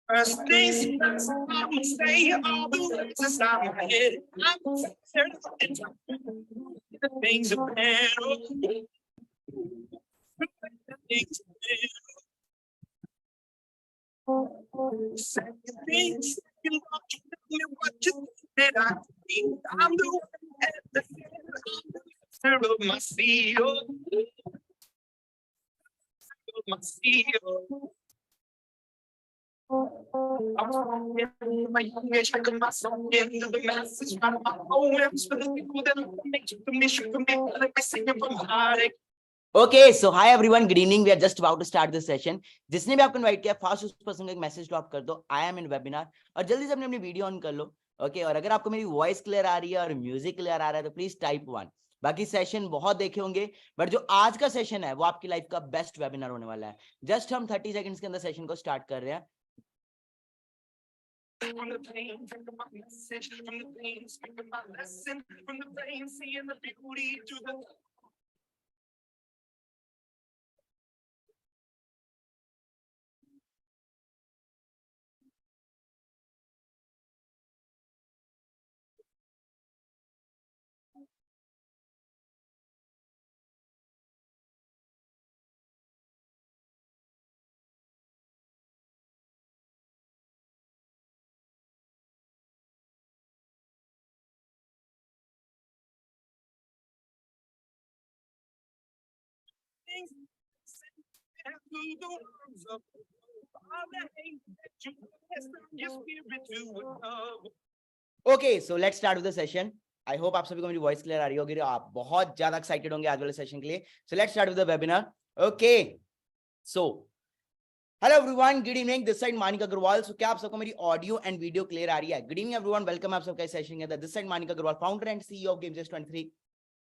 First things first, I will say all the words inside my head. I'm scared of the things are better. The things are better. Second things, you know, tell me what you think that I think. I'm the one at the center of my seal. My seal. My youngest, I come my song into the masses. My poems for the people that make the mission for me. Like I sing it from heartache. Okay, so hi everyone, good evening. We are just about to start this session. जिसने भी आपको invite किया fast उस person को एक message drop कर दो, I am in webinar, और जल्दी से अपनी वीडियो ऑन कर लो. ओके, और अगर आपको मेरी वॉइस क्लियर आ रही है और म्यूजिक क्लियर आ रहा है तो प्लीज टाइप 1. बाकी सेशन बहुत देखे होंगे, बट जो आज का सेशन है वो आपकी लाइफ का बेस्ट वेबिनार होने वाला है. जस्ट हम 30 सेकंड्स के अंदर सेशन को स्टार्ट कर रहे हैं. From the pain, think of my message. From the pain, speak of my lesson. From the pain, seeing the beauty to the things and through the words of all the hate that you has turned your spirit to love. Okay, so let's start with the session. I hope आप सभी को मेरी voice clear आ रही होगी. आप बहुत ज्यादा एक्साइटेड होंगे आज वाले सेशन के लिए. So let's start with the webinar. Okay, so hello everyone, good evening. This side Manik Agarwal. So क्या आप सबको मेरी ऑडियो एंड वीडियो क्लियर आ रही है? गुड इवनिंग एवरीवन, वेलकम आप सबका इस सेशन के अंदर. This side Manik Agarwal, founder and CEO of Gamechess 23,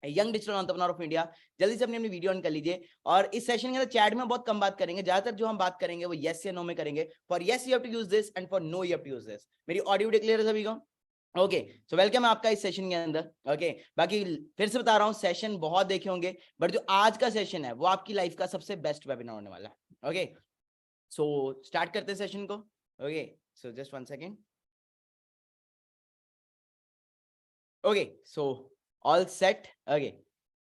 young digital entrepreneur of India. जल्दी से अपनी वीडियो ऑन कर लीजिए. और इस सेशन के अंदर चैट में बहुत कम बात करेंगे. ज्यादातर जो हम बात करेंगे वो यस या नो में करेंगे. For yes you have to use this and for no you have to use this. मेरी ऑडियो वीडियो क्लियर है सभी को? ओके, सो वेलकम आपका इस सेशन के अंदर. ओके, बाकी फिर से बता रहा हूँ, सेशन बहुत देखे होंगे, बट जो आज का सेशन है वो आपकी लाइफ का सबसे बेस्ट वेबिनार होने वाला है. ओके, सो स्टार्ट करते हैं सेशन को. Okay, so just 1 second. Okay, so all set. Okay,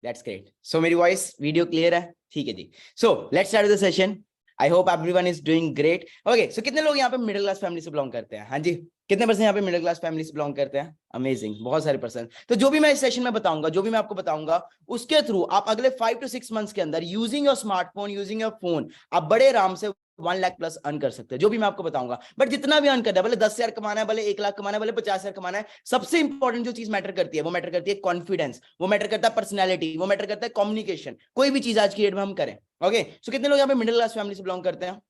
that's great. So मेरी वॉइस वीडियो क्लियर है? ठीक है जी. So let's start the session. I hope everyone is doing great. Okay, so कितने लोग यहाँ पे मिडिल क्लास फैमिली से बिलोंग करते हैं? हाँ जी, कितने परसेंट यहाँ पे मिडिल क्लास फैमिली से बिलोंग करते हैं? अमेजिंग, बहुत सारे परसेंट. तो जो भी मैं इस सेशन में बताऊंगा, जो भी मैं आपको बताऊंगा, उसके थ्रू आप अगले 5 to 6 मंथ्स के अंदर using your smartphone, using your phone, आप बड़े आराम से 1 लाख प्लस अर्न कर सकते हैं. जो भी मैं आपको बताऊंगा, बट जितना भी अर्न करना है, भले 10,000 कमाना है, भले 1 लाख कमाना है, भले 50,000 कमाना है, सबसे इंपॉर्टेंट जो चीज मैटर करती है वो मैटर करती है कॉन्फिडेंस, वो मैटर करता है पर्सनैलिटी, वो मैटर करता है कम्युनिकेशन. कोई भी चीज आज की डेट में हम करें. ओके, सो कितने लोग यहाँ पे मिडिल क्लास फैमिली से बिलोंग करते हैं?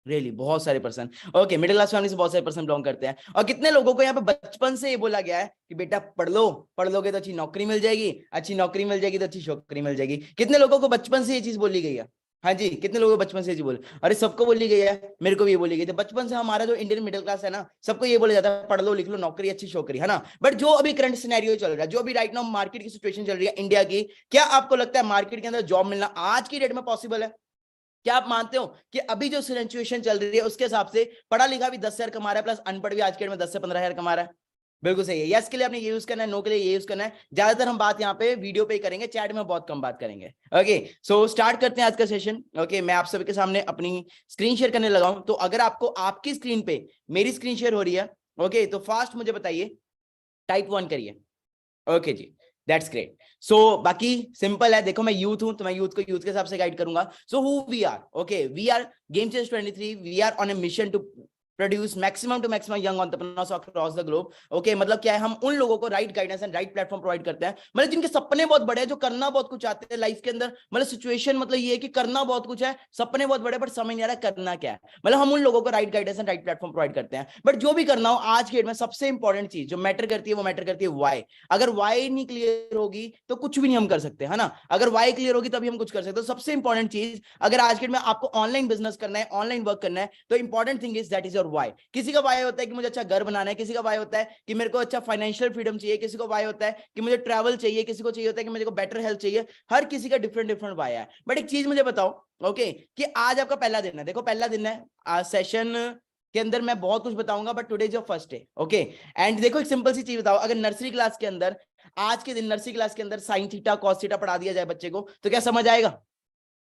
रियली बहुत सारे person. Okay, middle class family से बहुत सारे पर्सन बिलोंग करते हैं. और कितने लोगों को यहाँ पे बचपन से ये बोला गया है कि बेटा पढ़ लो, पढ़ लोगे तो अच्छी नौकरी मिल जाएगी, अच्छी नौकरी मिल जाएगी तो अच्छी छोकरी मिल जाएगी. कितने लोगों को बचपन से ये चीज बोली गई है? हाँ जी, कितने लोगों को बचपन से ये बोले? अरे सबको बोली गई है, मेरे को भी ये बोली गई थी बचपन से. हमारा जो इंडियन मिडिल क्लास है ना, सबको ये बोला जाता है पढ़ लो, लिख लो, नौकरी, अच्छी छोकरी, है ना. बट जो अभी करंट सिनेरियो चल रहा है, जो अभी राइट नाउ मार्केट की सिचुएशन चल रही है इंडिया की, क्या आपको लगता है मार्केट के अंदर जॉब मिलना आज की डेट में पॉसिबल है? क्या आप मानते हो कि अभी जो सिचुएशन चल रही है उसके हिसाब से पढ़ा लिखा भी 10,000 कमा रहा है, प्लस अनपढ़ भी आज के डेट में 10 से 15,000 कमा रहा है? बिल्कुल सही है. यस के लिए आपने ये यूज करना है, नो के लिए ये यूज करना है. ज्यादातर हम बात यहाँ पे वीडियो पे ही करेंगे, चैट में बहुत कम बात करेंगे. ओके, सो स्टार्ट करते हैं आज का सेशन. ओके, मैं आप सभी के सामने अपनी स्क्रीन शेयर करने लगा हूं. तो अगर आपको आपकी स्क्रीन पे मेरी स्क्रीन शेयर हो रही है, ओके, तो फास्ट मुझे बताइए, टाइप 1 करिए. ओके जी, दैट्स ग्रेट. सो बाकी सिंपल है. देखो मैं यूथ हूं तो मैं यूथ को यूथ के हिसाब से गाइड करूंगा. So who we are? Okay, we are Gamechess 23. We are on a mission to produce maximum to maximum young entrepreneurs across the globe. Okay, मतलब क्या है, हम उन लोगों को right guidance and right platform provide करते हैं, मतलब जिनके सपने बहुत बड़े हैं, जो करना बहुत कुछ चाहते हैं लाइफ के अंदर. मतलब सिचुएशन मतलब ये है कि करना बहुत कुछ है, सपने बहुत बड़े, बट समझ नहीं आ रहा करना क्या है. मतलब हम उन लोगों को right guidance and right platform provide करते हैं. बट जो भी करना हो आज के डेट में सबसे इंपॉर्टेंट चीज जो मैटर करती है वो मैटर करती है वाई. अगर वाई नहीं क्लियर होगी तो कुछ भी नहीं हम कर सकते, है ना. अगर वाई क्लियर होगी तभी हम कुछ कर सकते. तो सबसे इंपॉर्टेंट चीज, अगर आज के डेट में आपको ऑनलाइन बिजनेस करना है, ऑनलाइन वर्क करना है, तो important thing is that is your और वाई। किसी का वाई होता है कि मुझे अच्छा घर बनाना है, किसी का वाई होता है कि मेरे को अच्छा फाइनेंशियल फ्रीडम चाहिए, किसी को वाई होता है कि मुझे ट्रैवल चाहिए, किसी को चाहिए होता है कि मुझे को बेटर हेल्थ चाहिए। हर किसी का डिफरेंट डिफरेंट वाई है। बट एक चीज मुझे बताओ, ओके, कि आज आपका पहला दिन है, देखो पहला दिन है, आज सेशन के अंदर मैं बहुत कुछ बताऊंगा, but today is your first day, okay. And देखो एक सिंपल सी चीज बताओ, अगर नर्सरी क्लास के अंदर आज के दिन नर्सरी क्लास के अंदर साइन थीटा कॉस थीटा पढ़ा दिया जाए बच्चे को, तो क्या समझ आएगा?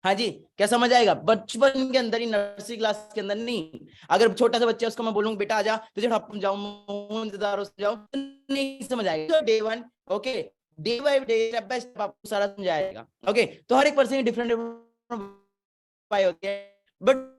हाँ जी, क्या समझ आएगा? बचपन के अंदर ही, नर्सरी क्लास के अंदर नहीं। अगर छोटा सा बच्चा उसको मैं बोलूंगा बेटा आजा, तुझे जाऊं इंतजार जाऊं, नहीं समझ आएगा। Day one, okay, day by day, step by step आपको सारा समझाएगा, ओके। तो हर एक पर्सन की डिफरेंट पाई होती है, बट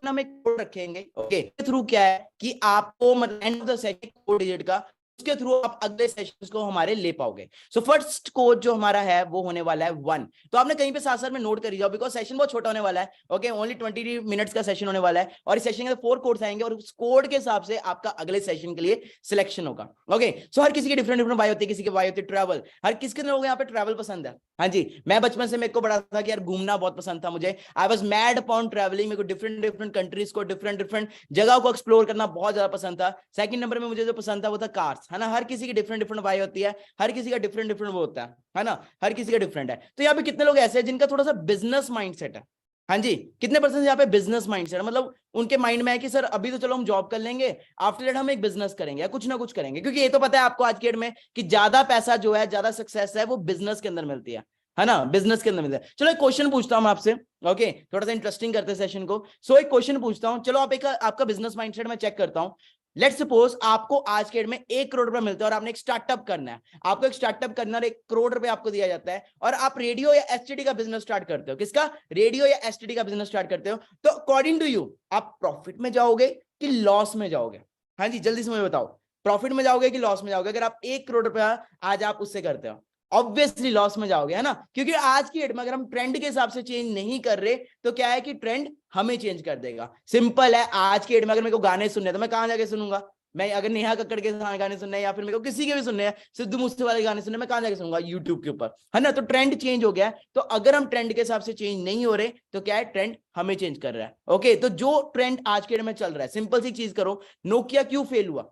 हम एक कोड रखेंगे, ओके, थ्रू क्या है कि आपको मतलब end of the session code digit का, उसके थ्रू आप अगले सेशंस को हमारे ले पाओगे। सो फर्स्ट कोड जो हमारा है वो होने वाला है 1। तो आपने कहीं पे साथ साथ में नोट करी जाओ, बिकॉज सेशन बहुत छोटा होने वाला है, ओके, ओनली 20 मिनट्स का सेशन होने वाला है, और इस सेशन के 4 कोड्स आएंगे, और उस कोड के हिसाब से आपका अगले सेशन के लिए सिलेक्शन होगा, ओके। सो हर किसी की डिफरेंट डिफरेंट बाई होती है, किसी की बाई होती है ट्रैवल। हर किसके लोग यहाँ पे ट्रैवल पसंद है? हाँ जी, मैं बचपन से मेरे को बड़ा था कि यार घूमना बहुत पसंद था मुझे। I was mad upon travelling, मेरे को डिफरेंट डिफरेंट कंट्रीज को, डिफरेंट डिफरेंट जगह को एक्सप्लोर करना बहुत ज्यादा पसंद था। सेकंड नंबर में मुझे जो पसंद था वो था कार्स, है ना। हर किसी की डिफरेंट डिफरेंट बाई होती है, हर किसी का डिफरेंट डिफरेंट वो होता है ना, हर किसी का डिफरेंट है। तो यहाँ पे कितने लोग ऐसे हैं जिनका थोड़ा सा बिजनेस माइंडसेट है? हाँ जी, कितने परसेंट यहाँ पे बिजनेस माइंडसेट, मतलब उनके माइंड में है कि सर अभी तो चलो हम जॉब कर लेंगे, आफ्टर दैट हम एक बिजनेस करेंगे या कुछ ना कुछ करेंगे, क्योंकि ये तो पता है आपको आज के डेट में कि ज्यादा पैसा जो है, ज्यादा सक्सेस है वो बिजनेस के अंदर मिलती है ना, बिजनेस के अंदर मिलता है। चलो एक क्वेश्चन पूछता हूं आपसे, ओके, थोड़ा सा इंटरेस्टिंग करते हैं सेशन को। सो एक क्वेश्चन पूछता हूं, चलो आप एक आपका बिजनेस माइंडसेट मैं चेक करता हूं। लेट्स सपोज आपको आज के डेट में 1 करोड़ रुपया मिलता है और आपने एक स्टार्टअप करना है, आपको एक स्टार्टअप करना है, 1 करोड़ रुपया आपको दिया जाता है, और आप रेडियो या एसटीडी का बिजनेस स्टार्ट करते हो। किसका? रेडियो या एसटीडी का बिजनेस स्टार्ट करते हो। तो अकॉर्डिंग टू यू आप प्रॉफिट में जाओगे कि लॉस में जाओगे? हाँ जी, जल्दी से मुझे बताओ, प्रॉफिट में जाओगे कि लॉस में जाओगे? अगर आप 1 करोड़ रुपया आज आप उससे करते हो, ऑब्वियसली लॉस में जाओगे, है ना, क्योंकि आज की डेट में अगर हम ट्रेंड के हिसाब से चेंज नहीं कर रहे तो क्या है कि ट्रेंड हमें चेंज कर देगा। सिंपल है, आज की डेट में अगर मेरे को गाने सुनने हैं तो मैं कहां जाके सुनूंगा? मैं अगर नेहा कक्कड़ के गाने सुनने हैं या फिर मेरे को किसी के भी सुनने हैं, सिद्धू मूसेवाले के गाने सुनने, मैं कहां जाके सुनूंगा? यूट्यूब के ऊपर, है ना। तो ट्रेंड चेंज हो गया है। तो अगर हम ट्रेंड के हिसाब से चेंज नहीं हो रहे तो क्या है, ट्रेंड हमें चेंज कर रहा है, ओके। तो जो ट्रेंड आज के डेट में चल रहा है, सिंपल सी चीज करो, नोकिया क्यों फेल हुआ?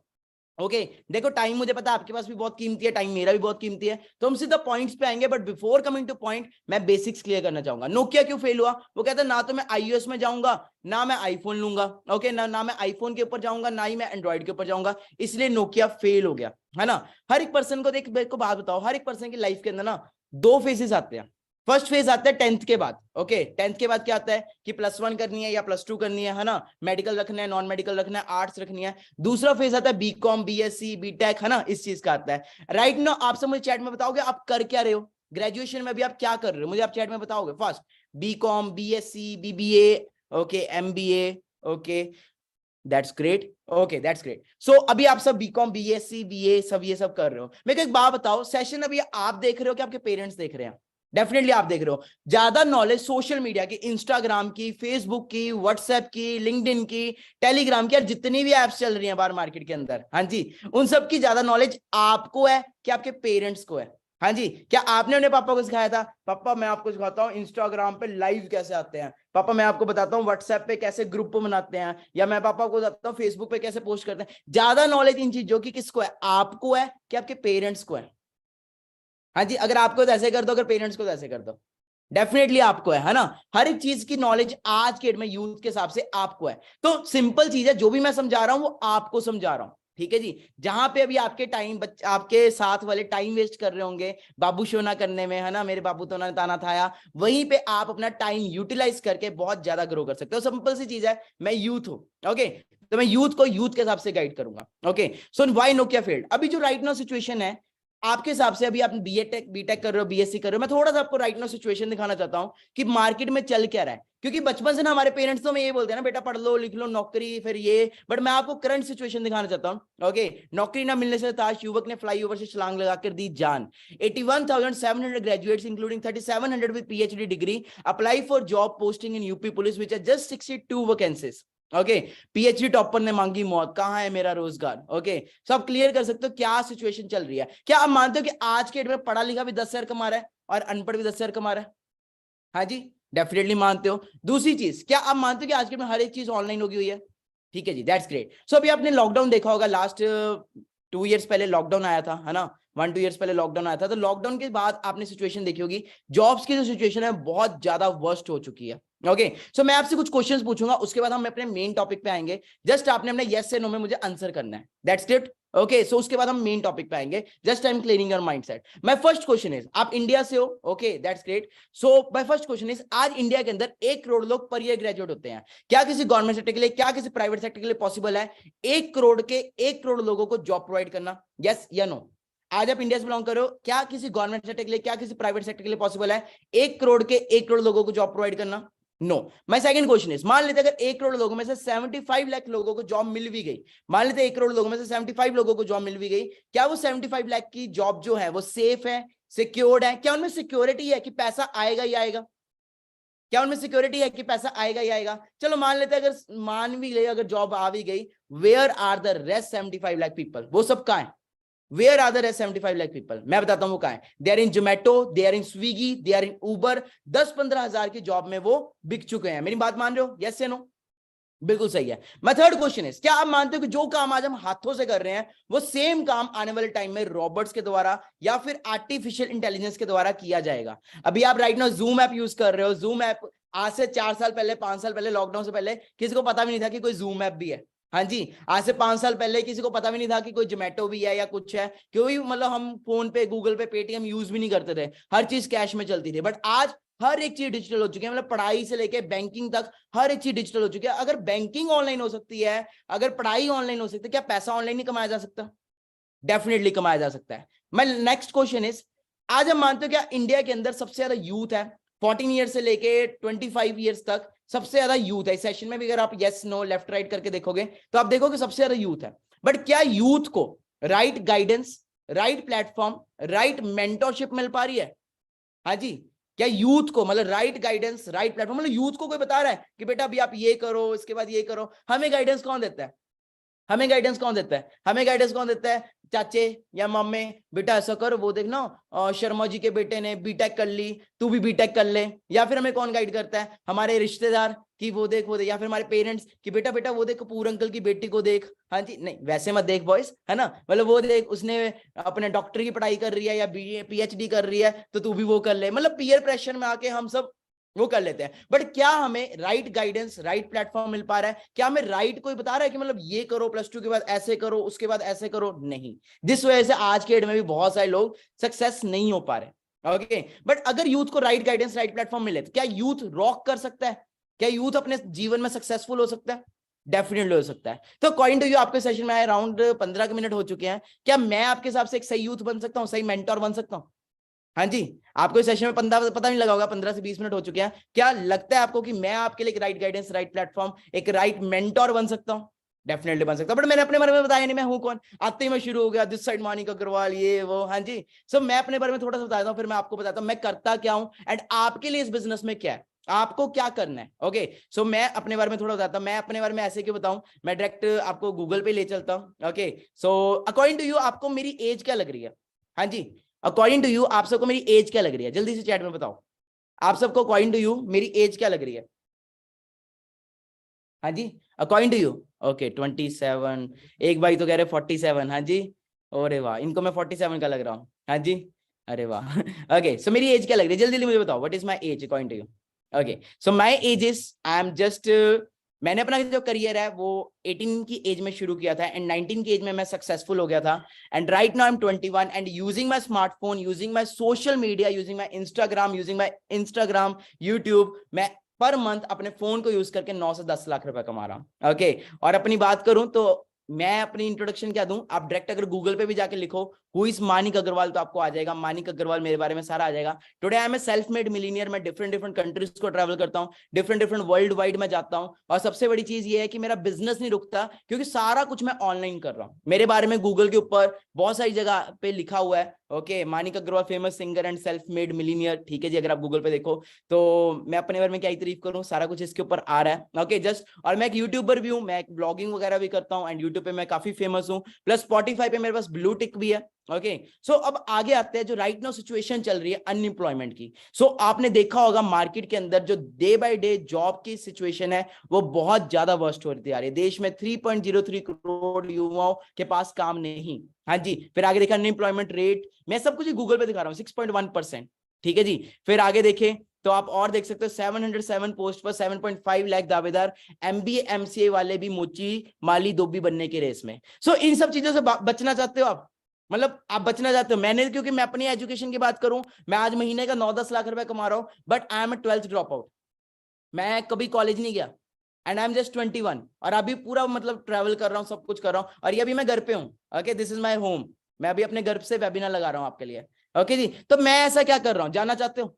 ओके, देखो टाइम मुझे पता है आपके पास भी बहुत कीमती है, टाइम मेरा भी बहुत कीमती है, तो हम सीधा पॉइंट्स पे आएंगे, but before coming two point मैं बेसिक्स क्लियर करना चाहूंगा। नोकिया क्यों फेल हुआ? वो कहता है ना तो मैं आईओएस में जाऊंगा, ना मैं आईफोन लूंगा, ओके, ना मैं आईफोन के ऊपर जाऊंगा, ना ही मैं एंड्रॉइड के ऊपर जाऊंगा, इसलिए नोकिया फेल हो गया, है ना। हर एक पर्सन को देख, मेरे को बात बताओ, हर एक पर्सन की लाइफ के अंदर ना 2 फेजेस आते हैं। फर्स्ट फेज आता है 10th के बाद, ओके, 10th के बाद क्या आता है कि +1 करनी है या +2 करनी है ना, मेडिकल रखना है, नॉन मेडिकल रखना है, आर्ट्स रखनी है। दूसरा फेज आता है बीकॉम, बीएससी, बीटेक, है ना, इस चीज का आता है। राइट नाउ आप सब मुझे चैट में बताओगे आप कर क्या रहे हो, ग्रेजुएशन में अभी आप क्या कर रहे हो, मुझे आप चैट में बताओगे। First BCom, BSc, BBA, okay, MBA, okay, that's great, okay, that's great. So अभी आप सब बीकॉम, बीएससी, बीए सब ये सब कर रहे हो। मेरे को एक बात बताओ, सेशन अभी आप देख रहे हो कि आपके पेरेंट्स देख रहे हैं? डेफिनेटली आप देख रहे हो। ज्यादा नॉलेज सोशल मीडिया की, इंस्टाग्राम की, फेसबुक की, व्हाट्सएप की, लिंक्डइन की, टेलीग्राम की, जितनी भी एप्स चल रही हैं बाहर मार्केट के अंदर, हाँ जी, उन सब की ज्यादा नॉलेज आपको है कि आपके पेरेंट्स को है? हाँ जी, क्या आपने अपने पापा को सिखाया था, पापा मैं आपको सिखाता हूँ इंस्टाग्राम पे लाइव कैसे आते हैं, पापा मैं आपको बताता हूँ व्हाट्सएप पे कैसे ग्रुप बनाते हैं, या मैं पापा को बताता हूँ फेसबुक पे कैसे पोस्ट करते हैं? ज्यादा नॉलेज इन चीजों की किसको है, आपको है कि आपके पेरेंट्स को है? हाँ जी, अगर आपको तो ऐसे कर दो, अगर पेरेंट्स को तो ऐसे कर दो, डेफिनेटली आपको है ना। हर एक चीज की नॉलेज आज के डेट में यूथ के हिसाब से आपको है। तो सिंपल चीज है, जो भी मैं समझा रहा हूं वो आपको समझा रहा हूं, ठीक है जी। जहां पे अभी आपके टाइम आपके साथ वाले टाइम वेस्ट कर रहे होंगे बाबू शोना करने में, है ना, मेरे बाबू तो ना ताना थाया, वहीं पे आप अपना टाइम यूटिलाइज करके बहुत ज्यादा ग्रो कर सकते हो। सिंपल सी चीज है, मैं यूथ हूं, ओके, तो मैं यूथ को यूथ के हिसाब से गाइड करूंगा, okay. So why Nokia failed? अभी जो राइट नाउ सिचुएशन है आपके हिसाब से, अभी आप बीटेक कर रहे हो, बीएससी कर रहे हो, मैं थोड़ा सा आपको राइट नाउ सिचुएशन दिखाना चाहता हूं कि मार्केट में चल क्या रहा है। क्योंकि बचपन से ना हमारे पेरेंट्स तो हमें ये बोलते हैं ना, बेटा पढ़ लो लिख लो नौकरी फिर ये, बट मैं आपको करंट सिचुएशन दिखाना चाहता हूं, ओके। नौकरी ना मिलने से ताश युवक ने फ्लाईओवर से छलांग लगाकर दी जान। 81,700 graduates including 3,700 with PhD degree apply for job posting in UP police which are just 62 vacancies, okay. PhD topper ने मांगी मौत, कहां है मेरा रोजगार, ओके। सो आप क्लियर कर सकते हो क्या सिचुएशन चल रही है। क्या आप मानते हो कि आज के डेट में पढ़ा लिखा भी 10,000 कमा रहा है और अनपढ़ भी 10,000 कमा रहा है? हाँ जी, डेफिनेटली मानते हो। दूसरी चीज, क्या आप मानते हो कि आज के डेट में हर एक चीज ऑनलाइन होगी हुई है? ठीक है जी, दैट्स ग्रेट। सो अभी आपने लॉकडाउन देखा होगा, लास्ट 2 years पहले लॉकडाउन आया था, है ना, 1-2 years पहले लॉकडाउन आया था। तो लॉकडाउन के बाद आपने सिचुएशन देखी होगी, जॉब्स की जो सिचुएशन है बहुत ज्यादा वर्स्ट हो चुकी है। ओके, सो मैं आपसे कुछ क्वेश्चंस पूछूंगा, उसके बाद हम अपने मेन टॉपिक पे आएंगे। जस्ट आपने अपने यस से नो में मुझे आंसर करना है, दैट्स इट। ओके, सो उसके बाद हम मेन टॉपिक पे आएंगे। Just I am clearing your mindset. My first question is, आप इंडिया से हो, okay that's great. So my first question is, आज इंडिया के अंदर 1 करोड़ लोग पर ईयर ग्रेजुएट होते हैं। क्या किसी गवर्नमेंट सेक्टर के लिए, क्या किसी प्राइवेट सेक्टर के लिए पॉसिबल है 1 करोड़ लोगों को जॉब प्रोवाइड करना? यस या नो? आज आप इंडिया से बिलोंग करो, क्या किसी गवर्नमेंट सेक्टर के लिए, क्या किसी प्राइवेट सेक्टर के लिए पॉसिबल है 1 करोड़ लोगों को जॉब प्रोवाइड करना? No. My second question is, मान लेते अगर 1 करोड़ लोगों में से 75 लाख लोगों को जॉब मिल भी गई, मान लेते 1 करोड़ लोगों में से 75 लोगों को जॉब मिल भी गई, क्या वो 75 लाख की जॉब जो है वो सेफ है, सिक्योर्ड है? क्या उनमें सिक्योरिटी है कि पैसा आएगा ही आएगा? क्या उनमें सिक्योरिटी है कि पैसा आएगा ही आएगा? चलो मान लेते हैं, अगर मान भी गई, अगर जॉब आ भी गई, where are the rest 75 lakh people? वो सब कहां है? Where are the rest 75 lakh people? मैं बताता हूं वो कहां है। They are in Zomato, they are in Swiggy, they are in Uber. 10-15 हजार की जॉब में वो बिक चुके हैं। मेरी बात मान रहे हो? यस या नो? बिल्कुल सही है। मैं थर्ड क्वेश्चन है, क्या आप मानते हो कि जो काम आज हम हाथों से कर रहे हैं वो सेम काम आने वाले टाइम में रोबोट्स के द्वारा या फिर आर्टिफिशियल इंटेलिजेंस के द्वारा किया जाएगा? अभी आप right now zoom app use कर रहे हो। जूम ऐप आज से 4 साल पहले, 5 साल पहले, लॉकडाउन से पहले किसी को पता भी नहीं था कि कोई जूम ऐप भी है। हाँ जी, आज से 5 साल पहले किसी को पता भी नहीं था कि कोई जोमेटो भी है या कुछ है, क्योंकि मतलब हम फोन पे, गूगल पे, पेटीएम यूज भी नहीं करते थे, हर चीज कैश में चलती थी। बट आज हर एक चीज डिजिटल हो चुकी है, मतलब पढ़ाई से लेके बैंकिंग तक हर एक चीज डिजिटल हो चुकी है। अगर बैंकिंग ऑनलाइन हो सकती है, अगर पढ़ाई ऑनलाइन हो सकती है, क्या पैसा ऑनलाइन नहीं कमाया जा सकता? डेफिनेटली कमाया जा सकता है। मैं नेक्स्ट क्वेश्चन इज, आज हम मानते हो क्या इंडिया के अंदर सबसे ज्यादा यूथ है? 14 ईयर से लेके 25 ईयर्स तक सबसे ज्यादा यूथ है। इस सेशन में भी अगर आप यस नो लेफ्ट राइट करके देखोगे तो आप देखोगे सबसे ज्यादा यूथ है। बट क्या यूथ को right guidance, right platform, right mentorship मिल पा रही है? हाँ जी, क्या यूथ को मतलब राइट गाइडेंस, राइट प्लेटफॉर्म, मतलब यूथ को कोई बता रहा है कि बेटा अभी आप ये करो, इसके बाद ये करो? हमें गाइडेंस कौन देता है? हमें गाइडेंस कौन देता है? हमें गाइडेंस कौन देता है? चाचे या मम्मी, बेटा ऐसा कर, वो देखना शर्मा जी के बेटे ने बीटेक कर ली, तू भी बीटेक कर ले। या फिर हमें कौन गाइड करता है? हमारे रिश्तेदार कि वो देख, या फिर हमारे पेरेंट्स कि बेटा बेटा वो देख कपूर अंकल की बेटी को देख। हाँ जी, नहीं वैसे मत देख बॉयज, है ना, मतलब वो देख उसने अपने डॉक्टर की पढ़ाई कर रही है या पीएचडी कर रही है, तो तू भी वो कर ले। मतलब पीयर प्रेशर में आके हम सब वो कर लेते हैं। बट क्या हमें राइट गाइडेंस, राइट प्लेटफॉर्म मिल पा रहा है? क्या हमें राइट कोई बता रहा है कि मतलब ये करो, +2 के बाद ऐसे करो, उसके बाद ऐसे करो? नहीं। जिस वजह से आज के डेट में भी बहुत सारे लोग सक्सेस नहीं हो पा रहे। ओके, बट अगर यूथ को राइट गाइडेंस, राइट प्लेटफॉर्म मिले तो क्या यूथ रॉक कर सकता है? क्या यूथ अपने जीवन में सक्सेसफुल हो सकता है? डेफिनेटली हो सकता है। तो अकॉर्डिंग टू यू, आपके सेशन में आए अराउंड 15 मिनट हो चुके हैं, क्या मैं आपके हिसाब से एक सही यूथ बन सकता हूँ, सही मेंटोर बन सकता हूँ? हाँ जी, आपको इस सेशन में पता नहीं लगा होगा, 15 से 20 मिनट हो चुके हैं। क्या लगता है आपको कि मैं आपके लिए एक राइट गाइडेंस, राइट प्लेटफॉर्म, एक राइट मेंटोर बन सकता हूँ? डेफिनेटली बन सकता हूं। बट मैंने अपने बारे में बताया नहीं मैं हूं कौन। आते ही मैं शुरू हो गया दिस साइड मानिक अग्रवाल, ये वो। हाँ जी, सो मैं अपने बारे में थोड़ा सा बताता हूँ, फिर मैं आपको बताता हूँ मैं करता क्या हूँ एंड आपके लिए इस बिजनेस में क्या है, आपको क्या करना है। ओके, सो मैं अपने बारे में थोड़ा बताता हूँ। मैं अपने बारे में ऐसे क्यों बताऊं, मैं डायरेक्ट आपको गूगल पे ले चलता हूँ। Okay, so according to you आपको मेरी एज क्या लग रही है? हाँ जी, अकॉर्डिंग टू यू आप सबको मेरी एज क्या लग रही है? जल्दी से चैट में बताओ, आप सबको अकॉर्डिंग टू यू मेरी एज क्या लग रही है? हाँ जी, अकॉर्डिंग टू यू। ओके 27, एक भाई तो कह रहे 47। हाँ जी, अरे वाह, इनको मैं 47 का लग रहा हूँ। हाँ जी, अरे वाह। ओके, सो मेरी एज क्या लग रही है? जल्दी जल्दी मुझे बताओ, what is my age according to you? Okay, so my age is, I am just, मैंने अपना जो करियर है वो 18 की एज में शुरू किया था एंड 19 की एज में मैं सक्सेसफुल हो गया था। And right now I am 21 and using my smartphone, using my social media, using my Instagram, YouTube, मैं पर मंथ अपने फोन को यूज करके 9 से 10 लाख रुपए कमा रहा हूं। ओके, और अपनी बात करूं तो मैं अपनी इंट्रोडक्शन क्या दूं, आप डायरेक्ट अगर गूगल पे भी जाके लिखो हु इज मानिक अग्रवाल तो आपको आ जाएगा, मानिक अग्रवाल मेरे बारे में सारा आ जाएगा। Today I am a self made millionaire, मैं डिफरेंट कंट्रीज को ट्रैवल करता हूँ, डिफरेंट वर्ल्ड वाइड में जाता हूँ। और सबसे बड़ी चीज ये है कि मेरा बिजनेस नहीं रुकता, क्योंकि सारा कुछ मैं ऑनलाइन कर रहा हूँ। मेरे बारे में गूगल के ऊपर बहुत सारी जगह पे लिखा हुआ है। Okay, Manik Agarwal famous singer and self made millionaire. ठीक है जी, अगर आप गूगल पे देखो तो मैं अपने बारे में क्या ही तारीफ करूं, सारा कुछ इसके ऊपर आ रहा है। ओके, जस्ट, और मैं एक यूट्यूबर भी हूं, मैं एक ब्लॉगिंग वगैरह भी करता हूं एंड यूट्यूब पे मैं काफी फेमस हूं। प्लस स्पॉटिफाई पे मेरे पास ब्लू टिक भी है। ओके सो अब आगे आते हैं जो राइट नाउ सिचुएशन चल रही है अनएम्प्लॉयमेंट की। सो आपने देखा होगा मार्केट के अंदर जो डे बाय डे जॉब की सिचुएशन है वो बहुत ज्यादा वर्स्ट होती आ रही है। देश में 3.03 करोड़ युवाओं के पास काम नहीं। हाँ जी, फिर आगे देखा अनएम्प्लॉयमेंट रेट, मैं सब कुछ गूगल पे दिखा रहा हूँ, 6.1%। ठीक है जी, फिर आगे देखें तो आप और देख सकते हो 707 पोस्ट पर 7.5 लाख दावेदार, एमबीए एमसीए वाले भी मोची माली धोबी बनने के रेस में। सो इन सब चीजों से बचना चाहते हो आप, मतलब आप बचना चाहते हो। मैंने, क्योंकि मैं अपनी एजुकेशन की बात करूं, मैं आज महीने का 9-10 लाख रुपए कमा रहा हूं, but I am a 12th drop out. मैं कभी कॉलेज नहीं गया एंड आई एम जस्ट 21 और अभी पूरा मतलब ट्रैवल कर रहा हूँ, सब कुछ कर रहा हूँ, और ये अभी मैं घर पे हूँ। Okay, this is my home. मैं अभी अपने घर से वेबिनार लगा रहा हूँ आपके लिए। ओके जी, तो मैं ऐसा क्या कर रहा हूँ जानना चाहते हो?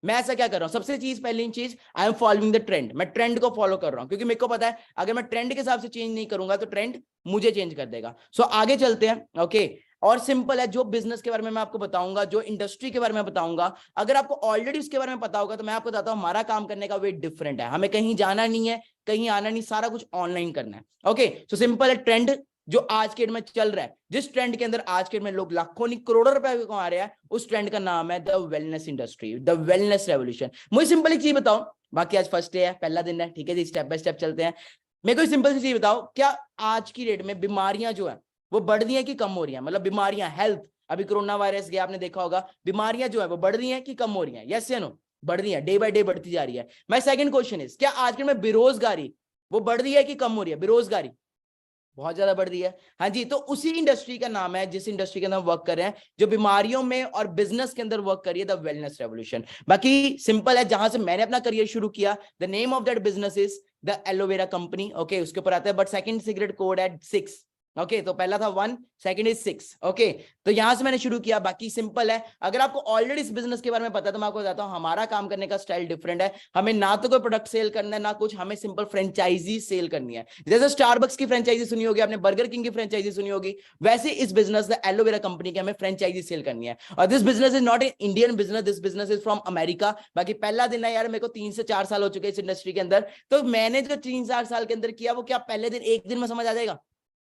मैं ऐसा क्या कर रहा हूं? सबसे चीज, पहली चीज, I am following the trend. मैं ट्रेंड को फॉलो कर रहा हूं क्योंकि मेरे को पता है अगर मैं ट्रेंड के हिसाब से चेंज नहीं करूंगा तो ट्रेंड मुझे चेंज कर देगा। सो आगे चलते हैं। ओके, और सिंपल है, जो बिजनेस के बारे में मैं आपको बताऊंगा, जो इंडस्ट्री के बारे में बताऊंगा, अगर आपको ऑलरेडी उसके बारे में पता होगा तो मैं आपको बताता हूं हमारा काम करने का वे डिफरेंट है। हमें कहीं जाना नहीं है, कहीं आना नहीं, सारा कुछ ऑनलाइन करना है। ओके, सो सिंपल है, ट्रेंड जो आज के डेट में चल रहा है, जिस ट्रेंड के अंदर आज के डेट में लोग लाखों नहीं करोड़ों रुपए कमा रहे हैं, उस ट्रेंड का नाम है the wellness industry, the wellness revolution. मुझे सिंपल एक चीज बताओ, बाकी आज फर्स्ट डे है, पहला दिन है, ठीक है जी, स्टेप बाय स्टेप चलते हैं। मेरे को सिंपल सी चीज बताओ, क्या आज की डेट में बीमारियां जो है वो बढ़ रही है कि कम हो रही है? मतलब बीमारियां, हेल्थ, अभी कोरोना वायरस गया, आपने देखा होगा, बीमारियां जो है वो बढ़ रही है कि कम हो रही है? यस या नो? बढ़ रही है, डे बाय डे बढ़ती जा रही है। माय सेकंड क्वेश्चन इज, क्या आज के में बेरोजगारी वो बढ़ रही है कि कम हो रही है? बेरोजगारी बहुत ज्यादा बढ़ रही है। हाँ जी, तो उसी इंडस्ट्री का नाम है, जिस इंडस्ट्री के अंदर वर्क कर रहे हैं, जो बीमारियों में और बिजनेस के अंदर वर्क कर रही है, द वेलनेस रेवोल्यूशन। बाकी सिंपल है, जहां से मैंने अपना करियर शुरू किया, the name of that business is the aloe vera company. Okay, उसके ऊपर आता है, बट सेकंड सीक्रेट कोड है 6। ओके, तो पहला था 1, सेकंड इज 6। ओके, तो यहां से मैंने शुरू किया। बाकी सिंपल है, अगर आपको ऑलरेडी इस बिजनेस के बारे में पता है तो मैं आपको बताता हूं हमारा काम करने का स्टाइल डिफरेंट है। हमें ना तो कोई प्रोडक्ट सेल करना है ना कुछ, हमें सिंपल फ्रेंचाइजी सेल करनी है। जैसे स्टारबक्स की फ्रेंचाइजी सुनी होगी आपने, बर्गर किंग की फ्रेंचाइजी सुनी होगी, वैसे इस बिजनेस द एलोवेरा कंपनी की हमें फ्रेंचाइजी सेल करनी है। और this business is not an Indian business, this business is from America. बाकी पहला दिन है यार, मेरे को 3 से 4 साल हो चुके हैं इस इंडस्ट्री के अंदर, तो मैंने जो 3-4 साल के अंदर किया वो क्या पहले दिन एक दिन में समझ आ जाएगा?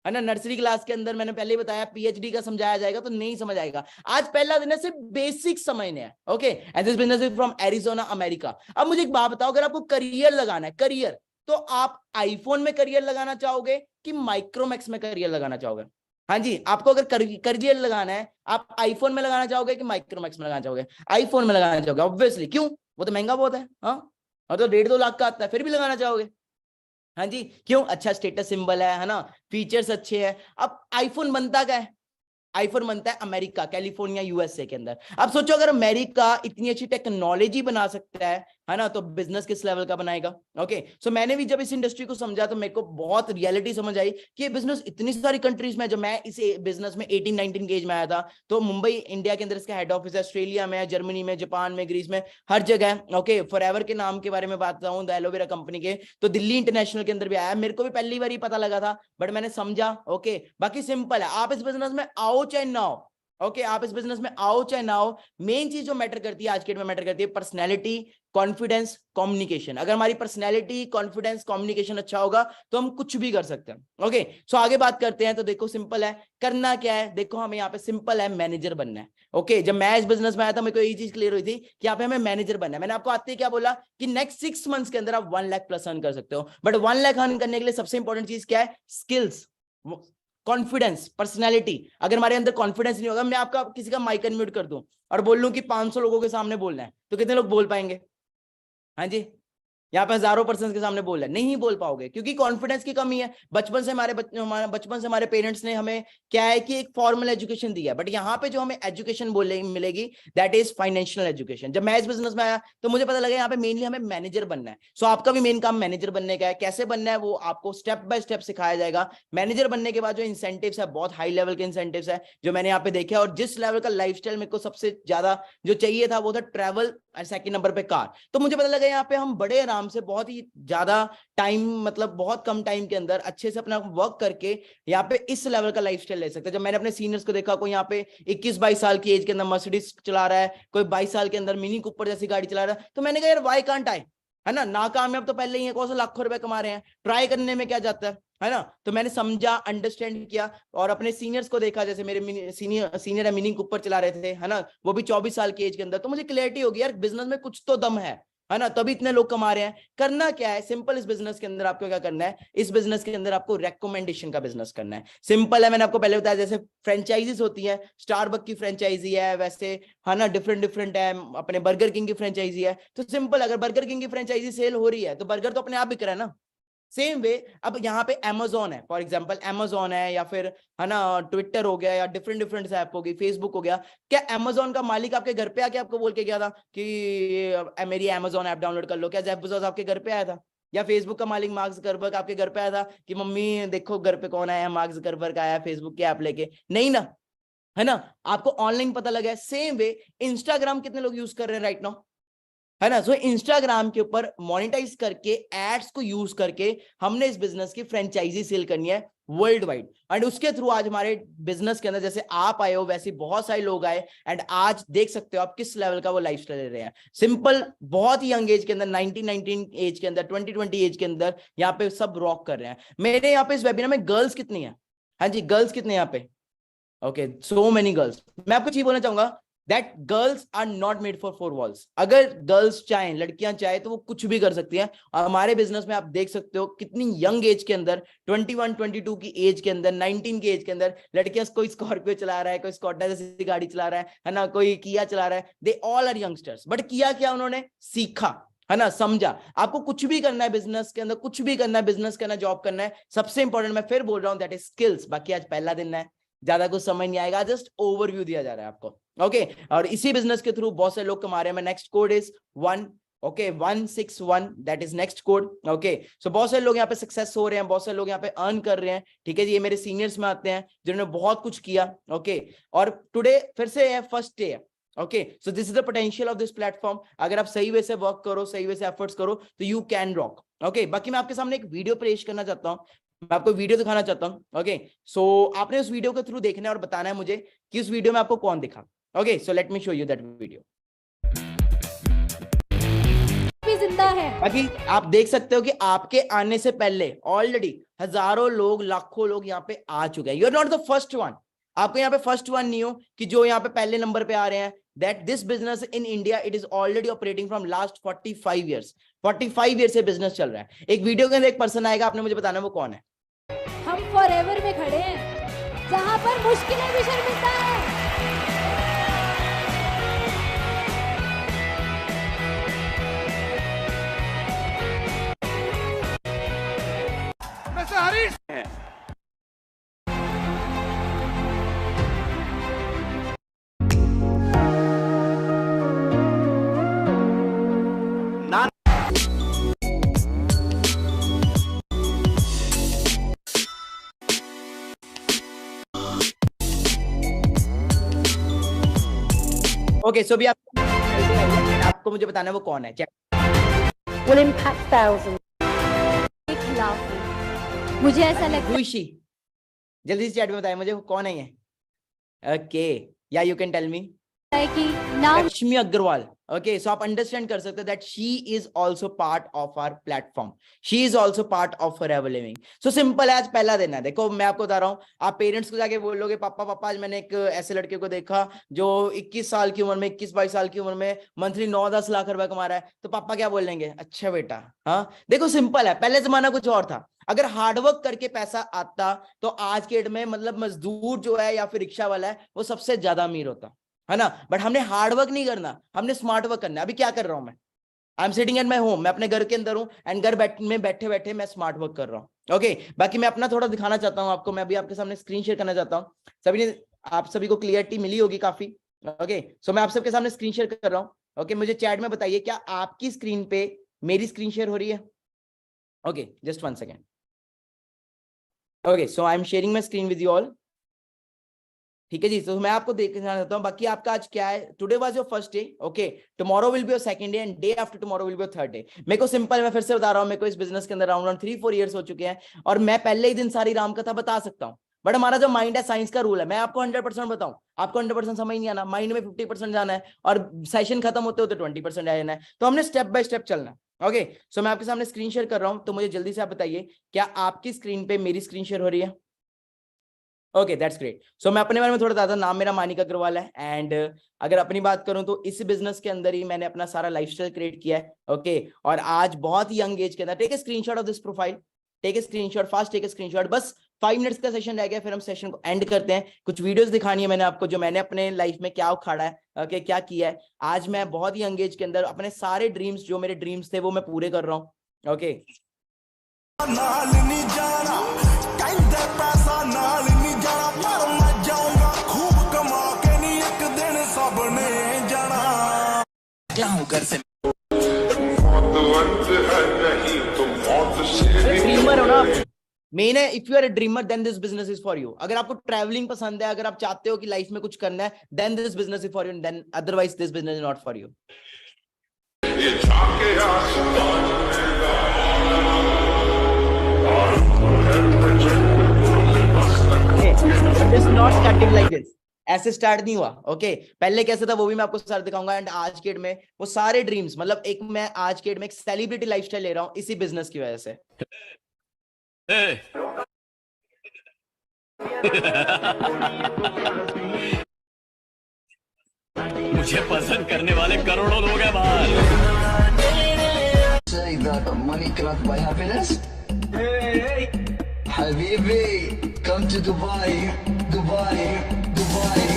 है ना, नर्सरी क्लास के अंदर मैंने पहले ही बताया पीएचडी का समझाया जाएगा तो नहीं समझ आएगा। आज पहला दिन है, सिर्फ बेसिक समझने हैं। Okay, and this business is from Arizona, America. अब मुझे एक बात बताओ, अगर आपको करियर लगाना है, करियर, तो आप आईफोन में करियर लगाना चाहोगे कि माइक्रोमैक्स में करियर लगाना चाहोगे? हाँ जी, आपको अगर करियर लगाना है, आप आईफोन में लगाना चाहोगे कि माइक्रोमैक्स में लगाना चाहोगे? आईफोन में लगाना चाहोगे ऑब्वियसली। क्यों? वो तो महंगा बहुत है। हाँ, और तो 1.5-2 लाख का आता है, फिर भी लगाना चाहोगे। हाँ जी, क्यों? अच्छा स्टेटस सिंबल है ना, फीचर्स अच्छे हैं। अब आईफोन बनता क्या है? आईफोन बनता है अमेरिका, कैलिफोर्निया, यूएसए के अंदर। अब सोचो अगर अमेरिका इतनी अच्छी टेक्नोलॉजी बना सकता है ना, तो बिजनेस किस लेवल का बनाएगा? ओके, सो मैंने भी जब इस इंडस्ट्री को समझा तो मेरे को बहुत रियलिटी समझ आई कि ये बिजनेस इतनी सारी कंट्रीज में, जब मैं इस बिजनेस में 18-19 के एज में आया था, तो मुंबई इंडिया के अंदर इसका हेड ऑफिस है, ऑस्ट्रेलिया में, जर्मनी में, जापान में, ग्रीस में, हर जगह। ओके, फॉरएवर के नाम के बारे में बात बताऊं, द एलोवेरा कंपनी के, तो दिल्ली इंटरनेशनल के अंदर भी आया। मेरे को भी पहली बार ही पता लगा था, बट मैंने समझा। ओके, बाकी सिंपल है, आप इस बिजनेस में आओ चाहे ना आओ, ओके, आप इस बिजनेस में आओ चाहे ना आओ, मेन चीज जो मैटर करती है आज के डेट में, मैटर करती है पर्सनैलिटी, कॉन्फिडेंस, कम्युनिकेशन। अगर हमारी पर्सनैलिटी, कॉन्फिडेंस, कम्युनिकेशन अच्छा होगा तो हम कुछ भी कर सकते हैं। ओके, सो आगे बात करते हैं। तो देखो सिंपल है, करना क्या है, देखो हमें यहाँ पे सिंपल है, मैनेजर बनना है। ओके, जब मैं इस बिजनेस में आया था मेरे को ये चीज क्लियर हुई थी कि यहाँ पे हमें मैनेजर बनना है। मैंने आपको आते ही क्या बोला कि नेक्स्ट 6 मंथ्स के अंदर आप 1 लाख प्लस अर्न कर सकते हो, बट 1 लाख अर्न करने के लिए सबसे इंपॉर्टेंट चीज क्या है? Skills, confidence, personality. अगर हमारे अंदर कॉन्फिडेंस नहीं होगा, मैं आपका किसी का माइक अनम्यूट कर दूं और बोल लूं कि 500 लोगों के सामने बोलना है, तो कितने लोग बोल पाएंगे? हाँ जी, यहाँ पे हजारों पर्सन के सामने बोल रहे हैं, नहीं बोल पाओगे क्योंकि कॉन्फिडेंस की कमी है। बचपन से हमारे पेरेंट्स ने हमें क्या है कि एक फॉर्मल एजुकेशन दिया, बट यहाँ पे जो हमें एजुकेशन बोले मिलेगी दैट इज फाइनेंशियल एजुकेशन। जब मैं इस बिजनेस में आया तो मुझे पता लगा यहाँ पे मेनली हमें मैनेजर बनना है। सो आपका भी मेन काम मैनेजर बनने का है। कैसे बनना है वो आपको स्टेप बाय स्टेप सिखाया जाएगा। मैनेजर बनने के बाद जो इंसेंटिव्स है, बहुत हाई लेवल के इंसेंटिव्स है जो मैंने यहाँ पे देखे, और जिस लेवल का लाइफस्टाइल मेरे को सबसे ज्यादा जो चाहिए था वो था ट्रैवल, और सेकंड नंबर पे कार। तो मुझे पता लगा यहाँ पे हम बड़े आराम से, बहुत ही ज्यादा टाइम, मतलब बहुत कम टाइम के अंदर अच्छे से अपना वर्क करके यहाँ पे इस लेवल का लाइफस्टाइल ले सकते हैं। जब मैंने अपने सीनियर्स को देखा, कोई यहाँ पे 21-22 साल की एज के अंदर मर्सिडीज चला रहा है, कोई 22 साल के अंदर मिनी कूपर जैसी गाड़ी चला रहा है, तो मैंने कहा यार व्हाई कांट आई। है ना, नाकामयाब तो पहले ही है, कौन सा लाखों रुपए कमा रहे हैं, ट्राई करने में क्या जाता है ना। तो मैंने समझा, अंडरस्टैंड किया और अपने सीनियर्स को देखा, जैसे मेरे सीनियर है मीनिंग ऊपर चला रहे थे, है ना, वो भी 24 साल की एज के अंदर, तो मुझे क्लैरिटी होगी यार बिजनेस में कुछ तो दम है ना, तभी इतने लोग कमा रहे हैं। करना क्या है, सिंपल, इस बिजनेस के अंदर आपको क्या करना है, इस बिजनेस के अंदर आपको रेकमेंडेशन का बिजनेस करना है। सिंपल है, मैंने आपको पहले बताया, जैसे फ्रेंचाइजीज होती है, स्टारबक की फ्रेंचाइजी है, वैसे है ना डिफरेंट डिफरेंट है, अपने बर्गर किंग की फ्रेंचाइजी है। तो सिंपल, अगर बर्गर किंग की फ्रेंचाइजी सेल हो रही है तो बर्गर तो अपने आप बिक रहा है ना। सेम वे अब यहाँ पे अमेजोन है, फॉर एग्जांपल अमेजोन है, या फिर है ना ट्विटर हो गया, या डिफरेंट डिफरेंट ऐप होगी, फेसबुक हो गया। क्या अमेजोन का मालिक आपके घर पे आके आपको बोल के गया था कि मेरी अमेजोन ऐप डाउनलोड कर लो? क्या जेफ बेजोस आपके घर पे आया था? या फेसबुक का मालिक मार्क जकरबर्ग आपके घर पे आया था कि मम्मी देखो घर पे कौन आया है, मार्क जकरबर्ग आया फेसबुक की ऐप लेके? नहीं ना, है ना। आपको ऑनलाइन पता लगा है। सेम वे इंस्टाग्राम कितने लोग यूज कर रहे हैं राइट नाउ, है ना। सो इंस्टाग्राम के ऊपर मोनेटाइज करके, एड्स को यूज करके हमने इस बिजनेस की फ्रेंचाइजी सेल करनी है वर्ल्ड वाइड। एंड उसके थ्रू आज हमारे बिजनेस के अंदर जैसे आप आए हो वैसे बहुत सारे लोग आए, एंड आज देख सकते हो आप किस लेवल का वो लाइफस्टाइल ले रहे हैं। सिंपल, बहुत ही यंग एज के अंदर, 19 एज के अंदर, 20 एज के अंदर यहाँ पे सब रॉक कर रहे हैं। मेरे यहाँ पे इस वेबिनार में गर्ल्स कितनी है? हाँ जी, गर्ल्स कितने यहाँ पे? Okay, so many girls. मैं आपको चीज बोलना चाहूंगा that girls are not made for four walls. अगर गर्ल्स चाहें, लड़कियां चाहे तो वो कुछ भी कर सकती हैं। और हमारे बिजनेस में आप देख सकते हो कितनी यंग एज के अंदर, 21 22 की एज के अंदर, 19 की एज के अंदर लड़कियां, कोई स्कॉर्पियो चला रहा है, कोई स्कॉडा जैसी गाड़ी चला रहा है ना, कोई किया चला रहा है। They all are youngsters. But किया क्या उन्होंने? सीखा, है ना, समझा। आपको कुछ भी करना है बिजनेस के अंदर, कुछ भी करना है, बिजनेस करना, जॉब करना है, सबसे इंपॉर्टेंट मैं फिर बोल रहा हूं दैट इज स्किल्स। बाकी आज पहला दिन है, ज्यादा कुछ समझ नहीं आएगा, जस्ट ओवरव्यू दिया जा रहा है आपको। ओके, और इसी बिजनेस के थ्रू बहुत सारे लोग कमा रहे हैं। Next code is 161, that is next code. Okay, so बहुत सारे लोग यहाँ पे सक्सेस हो रहे हैं, बहुत सारे लोग यहाँ पे अर्न कर रहे हैं। ठीक है जी, ये मेरे सीनियर्स में आते हैं जिन्होंने बहुत कुछ किया। ओके, और टुडे फिर से है फर्स्ट डे है। Okay, so this is the potential of this platform. अगर आप सही वे से वर्क करो, सही वे से एफर्ट्स करो तो यू कैन रॉक। ओके, बाकी मैं आपके सामने एक वीडियो पेश करना चाहता हूँ, मैं आपको वीडियो दिखाना चाहता हूं। ओके, सो आपने उस वीडियो के थ्रू देखना है और बताना है मुझे कि उस वीडियो में आपको कौन दिखा। Okay, so let me show you that video. जिंदा है। बाकी आप देख सकते हो कि आपके आने से पहले ऑलरेडी हजारों लोग, लाखों लोग यहाँ पे आ चुके हैं। You are not the first one. आपको यहाँ पे फर्स्ट वन नहीं हो कि जो यहाँ पे पहले नंबर पे आ रहे हैं। That this business in India it is already operating from last 45 years. 45 year से बिजनेस चल रहा है। एक वीडियो के अंदर एक पर्सन आएगा, आपने मुझे बताना वो कौन है। हम फॉरएवर में खड़े हैं, जहां पर मुश्किलें भी शर्मिंदा है। हरीश है। ओके, सो भी आपको मुझे बताना है वो कौन है। Will impact thousands. के खिलाफ हूं। मुझे ऐसा लगता खुशी, जल्दी से चैट में बताएं मुझे वो कौन है ये। ओके, या यू कैन टेल मी। है कि नाम लक्ष्मी अग्रवाल। ओके, सो आप अंडरस्टैंड कर सकते हो that she is also part of our platform, she is also part of forever living. So simple है, आज पहला दिन है। देखो मैं आपको बता रहा हूँ, आप पेरेंट्स को जाके बोलोगे पापा पापा आज मैंने एक ऐसे लड़के को देखा जो 21 साल की उम्र में, 21-22 साल की उम्र में मंथली 9-10 लाख रुपए कमा रहा है, तो पापा क्या बोलेंगे? अच्छा बेटा। हाँ, देखो सिंपल है, पहले जमाना कुछ और था। अगर हार्डवर्क करके पैसा आता तो आज के डेट में मतलब मजदूर जो है या फिर रिक्शा वाला है वो सबसे ज्यादा अमीर होता, है ना। बट हमने हार्डवर्क नहीं करना, हमने स्मार्ट वर्क करना है। अभी क्या कर रहा हूं मैं? I am sitting at my home, मैं अपने घर के अंदर हूं एंड घर में बैठे बैठे मैं स्मार्ट वर्क कर रहा हूं। ओके, बाकी मैं अपना थोड़ा दिखाना चाहता हूं आपको। मैं अभी आपके सामने स्क्रीन शेयर करना चाहता हूं। सभी ने, आप सभी को क्लियरिटी मिली होगी काफी। ओके, सो मैं आप सबके सामने स्क्रीन शेयर कर रहा हूं। ओके, मुझे चैट में बताइए क्या आपकी स्क्रीन पे मेरी स्क्रीन शेयर हो रही है? Okay, just 1 second. Okay, so I am sharing my screen with you all. ठीक है जी, तो मैं आपको देखना चाहता हूँ। बाकी आपका आज क्या है? Today was your first day. Okay, tomorrow will be your second day and day after tomorrow will be your third day. मेरे को सिंपल, मैं फिर से बता रहा हूँ, मेरे को इस बिजनेस के अंदर अराउंड 3-4 ईयर्स हो चुके हैं और मैं पहले ही दिन सारी रामकथा बता सकता हूँ। बट हमारा जो माइंड है, साइंस का रूल है, मैं आपको 100% बताऊं, आपको 100% समझ नहीं आना, माइंड में 50% जाना है और सेशन खत्म होते होते 20% आ जाना है। तो हमने स्टेप बाय स्टेप चलना है। ओके सो मैं आपके सामने स्क्रीन शेयर कर रहा हूं, तो मुझे जल्दी से आप बताइए क्या आपकी स्क्रीन पे मेरी स्क्रीन शेयर हो रही है? Okay that's great. सो मैं अपने बारे में थोड़ा बताता हूं। नाम मेरा मानिक अग्रवाल है एंड अगर अपनी बात करूं तो इस बिजनेस के अंदर ही मैंने अपना सारा लाइफस्टाइल क्रिएट किया है। ओके और आज बहुत ही यंग एज के अंदर, take a screenshot of this profile, take a screenshot, fast take a screenshot. बस 5 मिनट्स का सेशन रह गया, फिर हम सेशन को एंड करते हैं। कुछ वीडियोस दिखानी है मैंने आपको जो मैंने अपने लाइफ में क्या उखाड़ा है, ओके क्या किया है। आज मैं बहुत ही यंग एज के अंदर अपने सारे ड्रीम्स, जो मेरे ड्रीम्स थे वो मैं पूरे कर रहा हूँ। ओके ड्रीमर हो ना आप, मेन है। If you are a dreamer then this business is for you. अगर आपको ट्रैवलिंग पसंद है, अगर आप चाहते हो कि लाइफ में कुछ करना है, then this business is for you, then otherwise this business is not for you. This is not starting like this. ऐसे स्टार्ट नहीं हुआ। ओके पहले कैसे था वो भी मैं आपको सारा दिखाऊंगा। एंड आज के डेट में वो सारे ड्रीम्स, मतलब एक मैं आज के डेट में एक सेलिब्रिटी लाइफस्टाइल ले रहा हूँ इसी बिजनेस की वजह से। मुझे पसंद करने वाले करोड़ों लोग हैं बाहर। Say that money cannot buy happiness. Habibi, come to Dubai, Dubai, Dubai.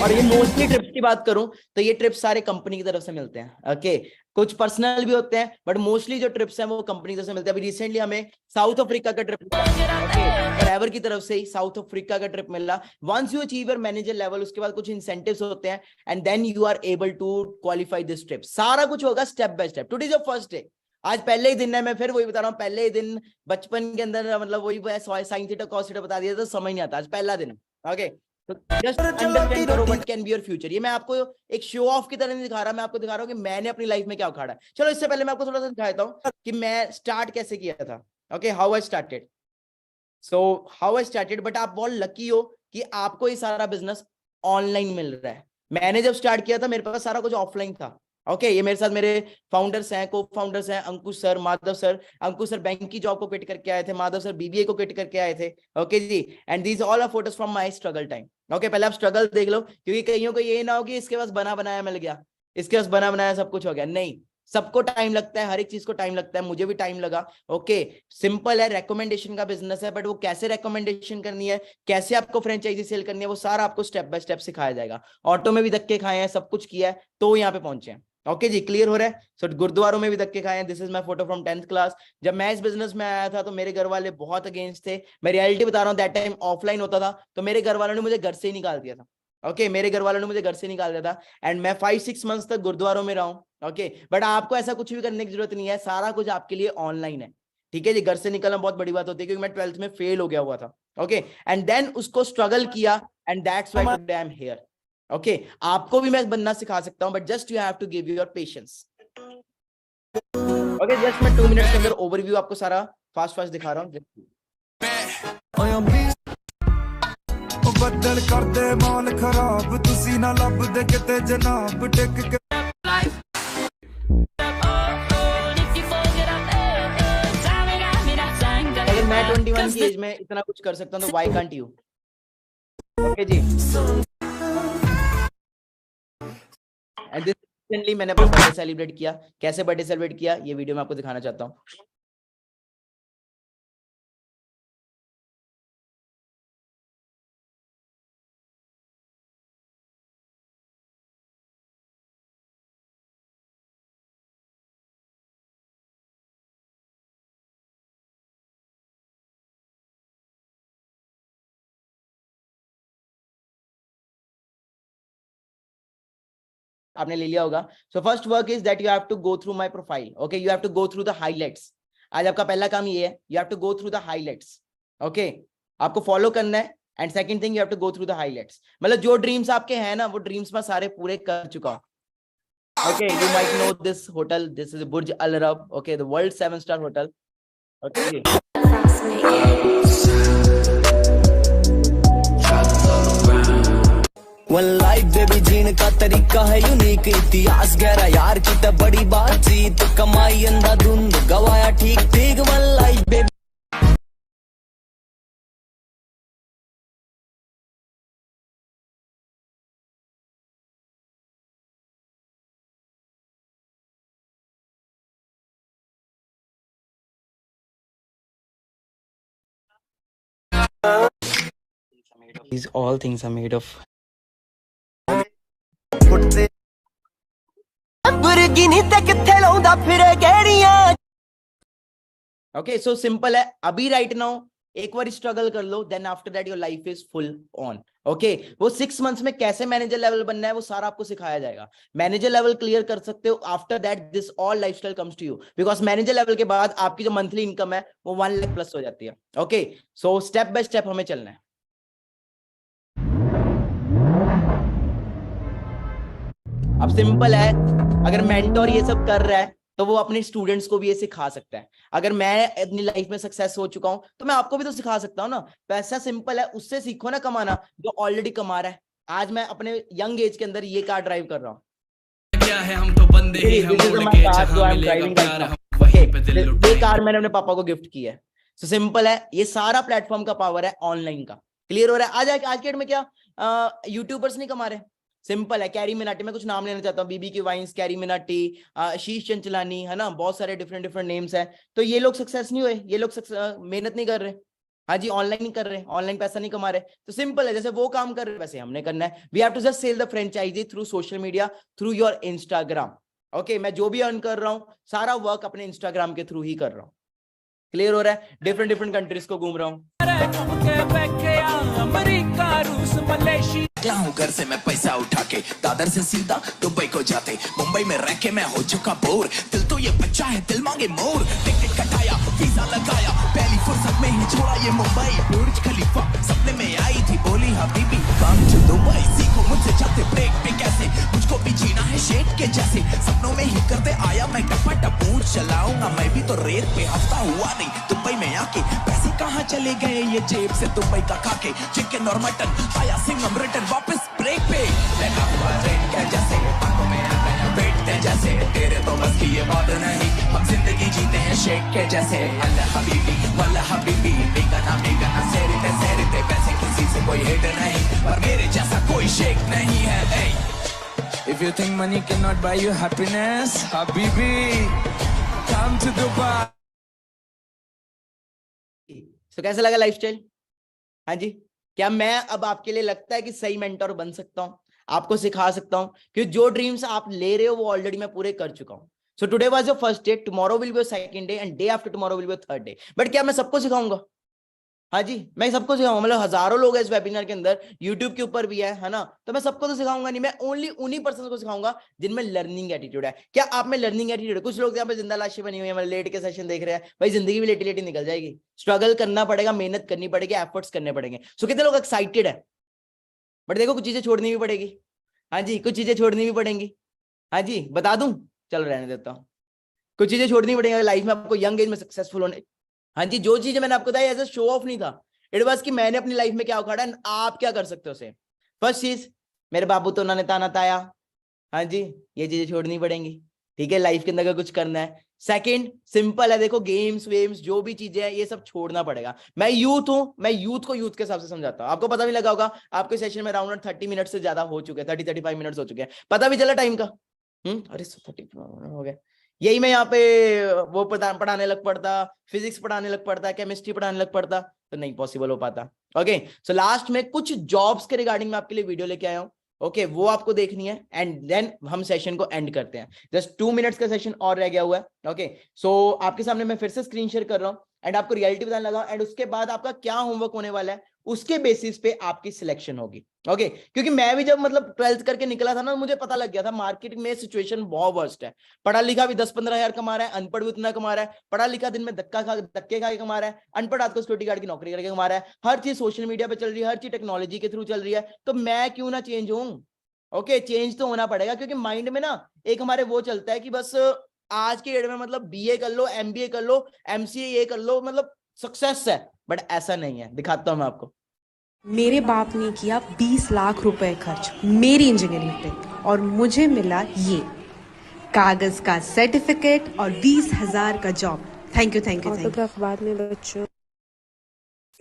और ये मोस्टली ट्रिप्स की बात करूं तो ये ट्रिप्स सारे कंपनी की तरफ से मिलते हैं। ओके कुछ पर्सनल भी होते हैं बट मोस्टली जो ट्रिप्स हैं वो कंपनी की तरफ से मिलते हैं। अभी रिसेंटली हमें साउथ अफ्रीका का ट्रिप मिला, ट्रैवल की तरफ से ही साउथ अफ्रीका का ट्रिप मिला। Once you achieve your manager level, उसके बाद कुछ इंसेंटिव्स होते हैं and then you are able to qualify this trip. सारा कुछ होगा step by step. Today is your first day, आज पहले ही दिन है। मैं फिर वही बता रहा हूँ, पहले ही दिन बचपन के अंदर मतलब वही साइन थीटा कॉस थीटा बता दिया तो समझ नहीं आता। आज पहला दिन है। ओके जस्ट अंडरस्टैंड करो what can be your future. ये मैं आपको एक शो ऑफ की तरह नहीं दिखा रहा, मैं आपको दिखा रहा हूँ कि मैंने अपनी लाइफ में क्या उखाड़ा है। चलो इससे पहले मैं आपको थोड़ा सा दिखाता हूँ कि मैं स्टार्ट कैसे किया था। Okay how I started. So how I started, but आप बहुत लकी हो कि आपको ये सारा बिजनेस ऑनलाइन मिल रहा है। मैंने जब स्टार्ट किया था मेरे पास सारा कुछ ऑफलाइन था। ओके ये मेरे साथ मेरे फाउंडर्स हैं, को फाउंडर्स हैं, Ankush sir, Madhav sir. Ankush sir bank की जॉब को क्विट करके आए थे, माधव सर बीबीए को क्विट करके आए थे। ओके जी and these all are photos from my struggle time. Okay पहले आप स्ट्रगल देख लो, क्योंकि कईयों को ये ना हो कि इसके पास बना बनाया मिल गया, इसके पास बना बनाया सब कुछ हो गया। नहीं, सबको टाइम लगता है, हर एक चीज को टाइम लगता है, मुझे भी टाइम लगा। ओके सिंपल है, रेकमेंडेशन का बिजनेस है, बट वो कैसे रेकमेंडेशन करनी है, कैसे आपको फ्रेंचाइजी सेल करनी है, वो सारा आपको स्टेप बाय स्टेप सिखाया जाएगा। ऑटो में भी धक्के खाए हैं, सब कुछ किया है तो यहाँ पे पहुंचे हैं। ओके जी क्लियर हो रहा है। सो गुरुद्वारों में भी धक्के खाए हैं। This is my photo from 10th class. जब मैं इस बिजनेस में आया था तो मेरे घर वाले बहुत अगेंस्ट थे। मैं रियलिटी बता रहा हूँ, दैट टाइम ऑफलाइन होता था तो मेरे घर वालों ने मुझे घर से ही निकाल दिया था। ओके मेरे घर वालों ने मुझे घर से निकाल दिया था एंड मैं 5-6 मंथ्स तक गुरुद्वारों में रहा हूँ। ओके बट आपको ऐसा कुछ भी करने की जरूरत नहीं है, सारा कुछ आपके लिए ऑनलाइन है। ठीक है जी, घर से निकलना बहुत बड़ी बात होती है, क्योंकि मैं 12th में फेल हो गया हुआ था। ओके एंड देन उसको स्ट्रगल किया and that's why today I am here. Okay आपको भी मैं बनना सिखा सकता हूं, but just you have to give your patience. Okay just मैं 2 मिनट्स के अंदर ओवरव्यू आपको सारा फास्ट दिखा रहा हूं। बदल कर दे माल खराब, तुसी ना लब दे किते जनाब टिक के। अगर मैं 21 की एज में इतना कुछ कर सकता हूं तो व्हाई कांट यू। ओके जी एंड दिस रिसेंटली मैंने अपना बर्थडे सेलिब्रेट किया। कैसे बर्थडे सेलिब्रेट किया ये वीडियो मैं आपको दिखाना चाहता हूँ। आपने ले लिया होगा। So first work is that you have to go through my profile. Okay you have to go through the highlights. आज आपका पहला काम ये है, you have to go through the highlights. Okay आपको फॉलो करना है and second thing you have to go through the highlights. मतलब जो ड्रीम्स आपके हैं ना, वो ड्रीम्स मैं सारे पूरे कर चुका हूं। Okay you might know this hotel, this is Burj Al Arab. Okay the world 7-star hotel. Okay one life baby जीने का तरीका है यूनिक, इतिहास गहरा यार की तो बड़ी बात थी। तो कमाई अंधाधुंध गवाया ठीक ठीक one life baby These all things are made of. Okay, so simple है. अभी right now एक बार स्ट्रगल कर लो, then after that your life is full on. Okay, वो 6 months में कैसे मैनेजर लेवल बनना है वो सारा आपको सिखाया जाएगा. मैनेजर लेवल क्लियर कर सकते हो. After that this all lifestyle comes to you because manager level के बाद आपकी जो मंथली इनकम है वो 1 लाख प्लस हो जाती है. Okay, so step by step हमें चलना है. अब सिंपल है, अगर मेंटोर ये सब कर रहा है तो वो अपने स्टूडेंट्स को भी ये सिखा सकता है. अगर मैं अपनी लाइफ में सक्सेस हो चुका हूं तो मैं आपको भी तो सिखा सकता हूं ना. पैसा सिंपल है, उससे सीखो ना कमाना जो ऑलरेडी कमा रहा है. आज मैं अपने यंग एज के अंदर ये कार ड्राइव कर रहा हूँ. क्या है हम तो बंदे ही हम उड़ के जहां मिलेगा प्यार हम वहीं पे दिल ये लुटाएंगे. कार मैंने अपने पापा को गिफ्ट की है. तो सिंपल है, ये सारा प्लेटफॉर्म का पावर है ऑनलाइन का. क्लियर हो रहा है? आज के डेट में क्या यूट्यूबर्स नहीं कमा रहे. सिंपल है, कैरी मिनाटी, मैं कुछ नाम लेना चाहता हूँ, बीबी की वाइन्स, कैरी मिनाटी, शीश चंचलानी, है ना, बहुत सारे डिफरेंट डिफरेंट नेम्स हैं. तो ये लोग सक्सेस नहीं हुए, ये लोग मेहनत नहीं कर रहे. हाँ जी, ऑनलाइन नहीं कर रहे, ऑनलाइन पैसा नहीं कमा रहे. तो सिंपल है, जैसे वो काम कर रहे वैसे हमने करना है. We have to just sell the franchise through social media, through your Instagram. Okay, मैं जो भी अर्न कर रहा हूँ सारा वर्क अपने इंस्टाग्राम के थ्रू ही कर रहा हूँ. क्लियर हो रहा है? डिफरेंट डिफरेंट कंट्रीज को घूम रहा हूँ. निकला हूँ घर से मैं पैसा उठा के, दादर से सीधा दुबई को जाते, मुंबई में रह के मैं हो चुका बोर. दिल तो ये बच्चा है, दिल मांगे मोर. टिकट कटाया, वीजा लगाया, पहली फुर्सत में ही छोड़ा ये मुंबई. बुर्ज खलीफा सपने में आई थी, बोली हबीबी कम टू दुबई. सीखो मुझसे जाते ब्रेक पे कैसे, मुझको भी जीना है शेख के जैसे. सपनों में ही करते आया मैं टप्पा टप्पू चलाऊंगा मैं भी तो रेत पे. हफ्ता हुआ नहीं दुबई में आके, पैसे कहाँ चले गए ये जेब से दुबई का खाके. चिकन और मटन आया सिंगम रिटर्न वापस ब्रेक पे. लगा हुआ रेट क्या जैसे, आंखों में आ गया बैठते जैसे. तेरे तो बस की ये बात नहीं, हम जिंदगी जीते हैं शेख के जैसे. अल्लाह हबीबी बेगाना सेरिते पैसे किसी से कोई हेट नहीं, पर मेरे जैसा कोई शेख नहीं है. If you think money cannot buy you happiness, Habibi, come to Dubai. तो कैसा लगा लाइफस्टाइल? हाँ जी, क्या मैं अब आपके लिए लगता है कि सही मेंटर बन सकता हूं, आपको सिखा सकता हूं? क्योंकि जो ड्रीम्स आप ले रहे हो वो ऑलरेडी मैं पूरे कर चुका हूं. So today was your first day, tomorrow will be your second day and day after tomorrow will be your third day. But क्या मैं सबको सिखाऊंगा? हाँ जी, मैं सबको सिखाऊंगा. मतलब हजारों लोग हैं इस वेबिनार के अंदर, यूट्यूब के ऊपर भी है ना. तो मैं सबको तो सिखाऊंगा नहीं, मैं ओनली उन्हीं पर्सन को सिखाऊंगा जिनमें लर्निंग एटीट्यूड है. क्या आप में लर्निंग एटीट्यूड है? कुछ लोग यहाँ पे जिंदा लाशें बनी हुई है, लेट के सेशन देख रहे हैं. भाई जिंदगी भी लेटी लेटी निकल जाएगी. स्ट्रगल करना पड़ेगा, मेहनत करनी पड़ेगी, एफर्ट्स करने पड़ेंगे. सो कितने लोग एक्साइटेड है? बट देखो कुछ चीजें छोड़नी भी पड़ेगी. हाँ जी, कुछ चीजें छोड़नी भी पड़ेंगी. हाँ जी, बता दूं? चलो रहने देता हूँ. कुछ चीजें छोड़नी पड़ेंगी लाइफ में आपको यंग एज में सक्सेसफुल होने. हाँ जी, जो चीजें मैंने आपको बताई एज अ शो ऑफ नहीं था, इट वाज कि मैंने अपनी लाइफ में क्या उखाड़ा है, आप क्या कर सकते हो उसे. फर्स्ट चीज, मेरे बाबू तो ना ताना ताया. हाँ जी, ये चीजें छोड़नी पड़ेंगी. ठीक है, लाइफ के अंदर अगर कुछ करना है. सेकंड, सिंपल है, देखो गेम्स वेम्स जो भी चीजें हैं ये सब छोड़ना पड़ेगा. मैं यूथ हूं, मैं यूथ को यूथ के हिसाब से समझाता हूं. आपको पता भी लगा होगा, आपके सेशन में अराउंड 30 मिनट से ज्यादा हो चुके हैं, 30-35 मिनट हो चुके हैं. पता भी चला टाइम का. अरे 30 हो गया. यही मैं यहाँ पे वो पढ़ाने लग पड़ता, फिजिक्स पढ़ाने लग पड़ता, केमिस्ट्री पढ़ाने लग पड़ता, तो नहीं पॉसिबल हो पाता. ओके, सो लास्ट में कुछ जॉब्स के रिगार्डिंग में आपके लिए वीडियो लेके आया हूँ. ओके, वो आपको देखनी है एंड देन हम सेशन को एंड करते हैं. जस्ट 2 मिनट्स का सेशन और रह गया हुआ है. ओके, सो आपके सामने मैं फिर से स्क्रीन शेयर कर रहा हूँ एंड आपको रियलिटी बताने लगा एंड उसके बाद आपका क्या होमवर्क होने वाला है उसके बेसिस पे आपकी सिलेक्शन होगी. ओके, क्योंकि मैं भी जब मतलब 12th करके निकला था ना, मुझे पता लग गया था मार्केट में सिचुएशन बहुत वर्स्ट है. पढ़ा लिखा भी 10-15 हजार कमा रहा है, अनपढ़ भी उतना कमा रहा है. पढ़ा लिखा दिन में धक्के खा के कमा रहा है, अनपढ़ रात को सिक्योरिटी गार्ड की नौकरी करके कमा रहा है. हर चीज सोशल मीडिया पे चल रही है, हर चीज टेक्नोलॉजी के थ्रू चल रही है. तो मैं क्यों ना चेंज हूँ? ओके, चेंज तो होना पड़ेगा, क्योंकि माइंड में ना एक हमारे वो चलता है कि बस आज के डेट में मतलब बीए कर लो, एमबीए कर लो, एमसीए ये कर लो, मतलब सक्सेस है. बट ऐसा नहीं है, दिखाता हूं मैं आपको. मेरे बाप ने किया 20 लाख रुपए खर्च मेरी इंजीनियरिंग पे और मुझे मिला ये. कागज का सर्टिफिकेट और 20,000 का job. Thank you thank you thank you. बाद में बच्चों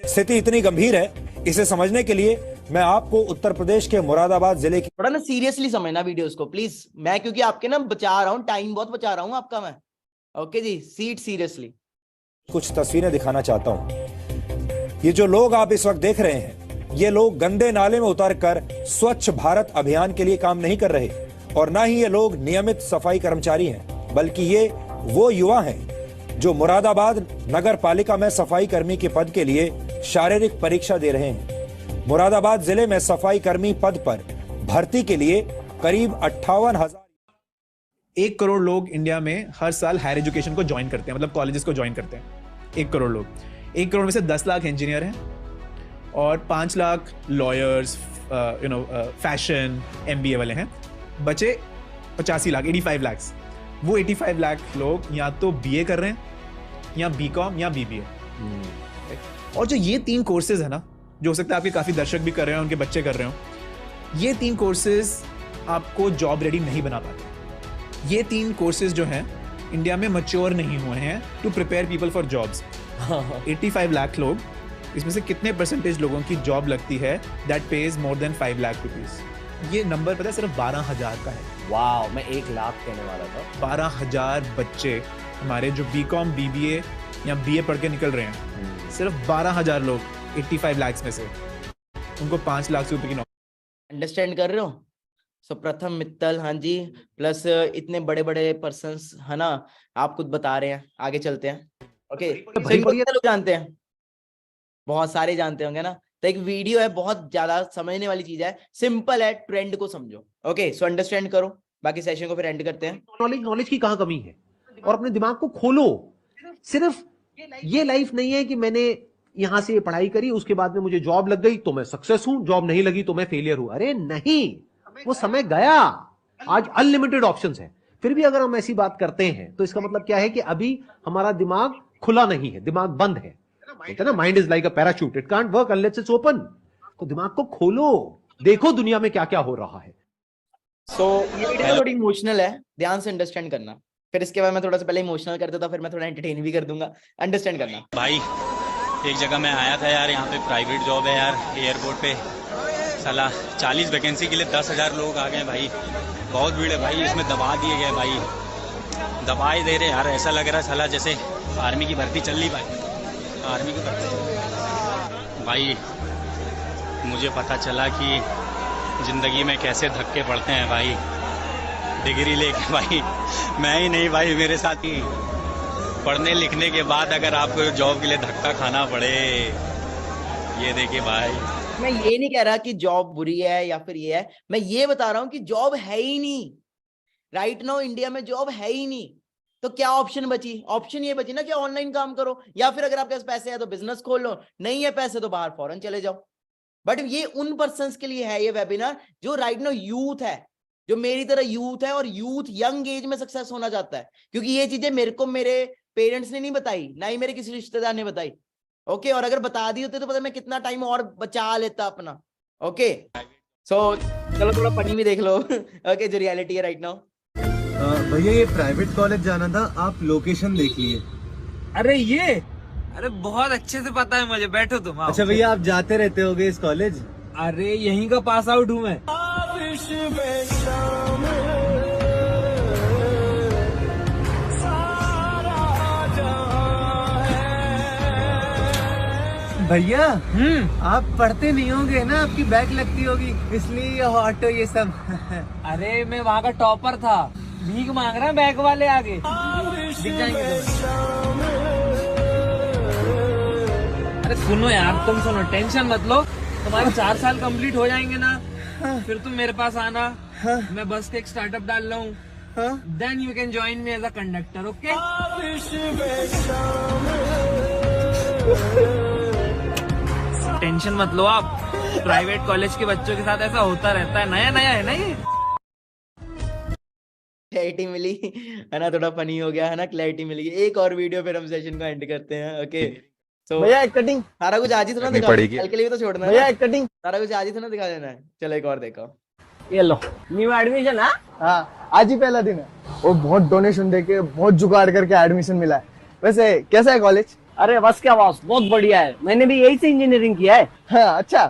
स्थिति इतनी गंभीर है, इसे समझने के लिए मैं आपको उत्तर प्रदेश के मुरादाबाद जिले की थोड़ा ना सीरियसली समझना वीडियोस को प्लीज। मैं क्योंकि आपके ना बचा रहा हूँ, टाइम बहुत बचा रहा हूँ आपका मैं। ओके जी, सीट सीरियसली। कुछ तस्वीरें दिखाना चाहता हूं। ये जो लोग आप इस वक्त देख रहे हैं, ये लोग गंदे नाले में उतरकर स्वच्छ भारत अभियान के लिए काम नहीं कर रहे, और ना ही ये लोग नियमित सफाई कर्मचारी हैं, बल्कि ये वो युवा हैं जो मुरादाबाद नगर पालिका में सफाई कर्मी के पद के लिए शारीरिक परीक्षा दे रहे हैं। मुरादाबाद जिले में सफाई कर्मी पद पर भर्ती के लिए करीब 58,000 1 करोड़ लोग इंडिया में हर साल हायर एजुकेशन को ज्वाइन करते हैं, मतलब कॉलेजेस को ज्वाइन करते हैं। 1 करोड़ लोग, 1 करोड़ में से 10 लाख इंजीनियर हैं और 5 लाख लॉयर्स, फैशन, MBA वाले हैं। बचे 85 लाख, 85 लाख। वो 85 लाख लोग या तो BA कर रहे हैं या BCom या BBA। और जो ये 3 कोर्सेज है ना, जो हो सकता है आपके काफी दर्शक भी कर रहे हैं, उनके बच्चे कर रहे हो, ये 3 कोर्सेज आपको जॉब रेडी नहीं बना पाते। ये 3 कोर्सेज जो हैं इंडिया में मैच्योर नहीं हुए हैं to prepare people for jobs. 85 lakh लोग, इसमें से कितने परसेंटेज लोगों की जॉब लगती है that page more than 5 lakh rupees? ये नंबर पता है सिर्फ 12,000 का है। वाओ, मैं 1 लाख कहने वाला था। 12,000 बच्चे हमारे जो BCom, BBA या BA पढ़ के निकल रहे हैं, सिर्फ 12,000 लोग 85 लाख में से, उनको 5 लाख रुपए की नौकरी। अंडरस्टैंड कर रहे हो? सो प्रथम मित्तल, हाँ जी, प्लस इतने बड़े बड़े पर्संस है ना, आप खुद बता रहे हैं। आगे चलते हैं। ओके, लोग जानते हैं, बहुत सारे जानते होंगे ना। तो एक वीडियो है, बहुत ज्यादा समझने वाली चीज है, सिंपल है, ट्रेंड को समझो। ओके, सो अंडरस्टैंड करो, बाकी सेशन को फिर एंड करते हैं। नॉलेज की कहाँ कमी है, और अपने दिमाग को खोलो। सिर्फ ये लाइफ नहीं है कि मैंने यहां से पढ़ाई करी, उसके बाद में मुझे जॉब लग गई तो मैं सक्सेस हूं, जॉब नहीं लगी तो मैं फेलियर हूं। अरे नहीं, वो समय गया। आज अनलिमिटेड ऑप्शंस है। फिर भी अगर हम ऐसी बात करते हैं तो इसका मतलब क्या है कि अभी हमारा दिमाग खुला नहीं है, दिमाग बंद है। बोलते हैं ना, mind is like a parachute, it can't work unless it's open. तो दिमाग को खोलो, देखो दुनिया में क्या क्या हो रहा है। सो ये वीडियो थोड़ी इमोशनल है, ध्यान से अंडरस्टैंड करना। फिर इसके बाद मैं थोड़ा सा पहले इमोशनल कर देता, फिर मैं थोड़ा एंटरटेन भी कर दूंगा। अंडरस्टैंड करना भाई। एक जगह मैं आया था यार, यहाँ पे प्राइवेट जॉब है यार, एयरपोर्ट पे। साला 40 वैकेंसी के लिए 10,000 लोग आ गए भाई, बहुत भीड़ है भाई। इसमें दबा दिए गए भाई, दबा ही दे रहे यार। ऐसा लग रहा है साला जैसे आर्मी की भर्ती चल रही भाई, आर्मी की भर्ती। भाई मुझे पता चला कि जिंदगी में कैसे धक्के पड़ते हैं भाई, डिग्री लेके भाई। मैं ही नहीं भाई, मेरे साथ ही पढ़ने लिखने के बाद अगर आपको जॉब के लिए धक्का खाना पड़े, ये देखिए भाई। मैं ये नहीं कह रहा कि जॉब बुरी है या फिर ये है, मैं ये बता रहा हूँ कि जॉब है ही नहीं। राइट नाउ इंडिया में जॉब है ही नहीं। तो क्या ऑप्शन बची? ऑप्शन ये बची ना कि ऑनलाइन काम करो, या फिर अगर आपके पास पैसे है तो बिजनेस खोल लो, नहीं है पैसे तो बाहर फॉरेन चले जाओ। बट ये उन पर्संस के लिए है ये वेबिनार जो राइट नाउ यूथ है, जो मेरी तरह यूथ है, और यूथ यंग एज में सक्सेस होना चाहता है। क्योंकि ये चीजें मेरे को मेरे पेरेंट्स ने नहीं बताई, ना ही मेरे किसी रिश्तेदार ने बताई। ओके, और अगर बता दी होते तो पता मैं कितना टाइम और बचा लेता अपना। ओके, सो चलो थोड़ा फनी भी देख लो। ओके, जो रियलिटी है राइट नाउ। भैया ये प्राइवेट कॉलेज जाना था, आप लोकेशन देख लिए। अरे ये, अरे बहुत अच्छे से पता है मुझे, बैठो तुम। अच्छा भैया, आप जाते रहते होगे इस कॉलेज? अरे यहीं का पास आउट हूँ मैं। भैया आप पढ़ते नहीं होंगे ना, आपकी बैक लगती होगी, इसलिए ये ऑटो ये सब। अरे मैं वहाँ का टॉपर था, भीख मांग रहा बैग वाले आगे, दिख जाएंगे तुम्हें। अरे सुनो यार, तुम सुनो, टेंशन मत लो, तुम्हारे 4 साल कंप्लीट हो जाएंगे ना, फिर तुम मेरे पास आना। मैं बस का एक स्टार्टअप डाल रहा हूँ, then you can join me as a conductor. Okay, tension मत लो आप, प्राइवेट कॉलेज के बच्चों के साथ ऐसा होता रहता है, नया नया है ना ये। क्लैरिटी मिली है ना, थोड़ा फनी हो गया है ना, क्लैरिटी मिली। एक और वीडियो फिर हम सेशन को एंड करते हैं। ओके, सो भैया एक कटिंग, सारा कुछ आज ही तो ना दिखा, कल के लिए तो छोड़ना है। भैया एक कटिंग, सारा कुछ आज ही तो ना दिखा देना है। चलो एक और देखो, ये लो न्यू एडमिशन। हाँ आज ही पहला दिन है। वो बहुत डोनेशन देके बहुत जुगाड़ करके एडमिशन मिला है। वैसे कैसा है कॉलेज? अरे बस क्या बॉस, बहुत बढ़िया है। मैंने भी यही से इंजीनियरिंग किया है। हाँ अच्छा।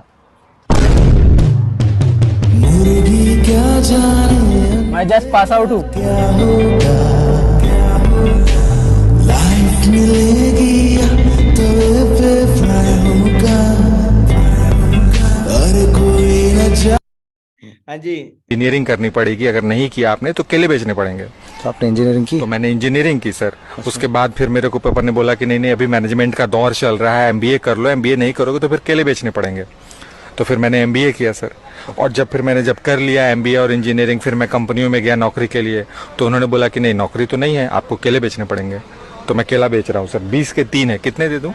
मैं जस्ट पास आउट हूँ। हाँ जी, इंजीनियरिंग करनी पड़ेगी, अगर नहीं किया आपने तो केले बेचने पड़ेंगे। तो आपने इंजीनियरिंग की? तो मैंने इंजीनियरिंग की सर। उसके बाद फिर मेरे को पापा ने बोला कि नहीं नहीं, अभी मैनेजमेंट का दौर चल रहा है, एमबीए कर लो, एमबीए नहीं करोगे तो फिर केले बेचने पड़ेंगे। तो फिर मैंने एमबीए किया सर। और जब मैंने कर लिया एमबीए और इंजीनियरिंग, फिर मैं कंपनियों में गया नौकरी के लिए, तो उन्होंने बोला कि नहीं नौकरी तो नहीं है, आपको केले बेचने पड़ेंगे। तो मैं केला बेच रहा हूँ सर। 20 के 3 है, कितने दे दूं?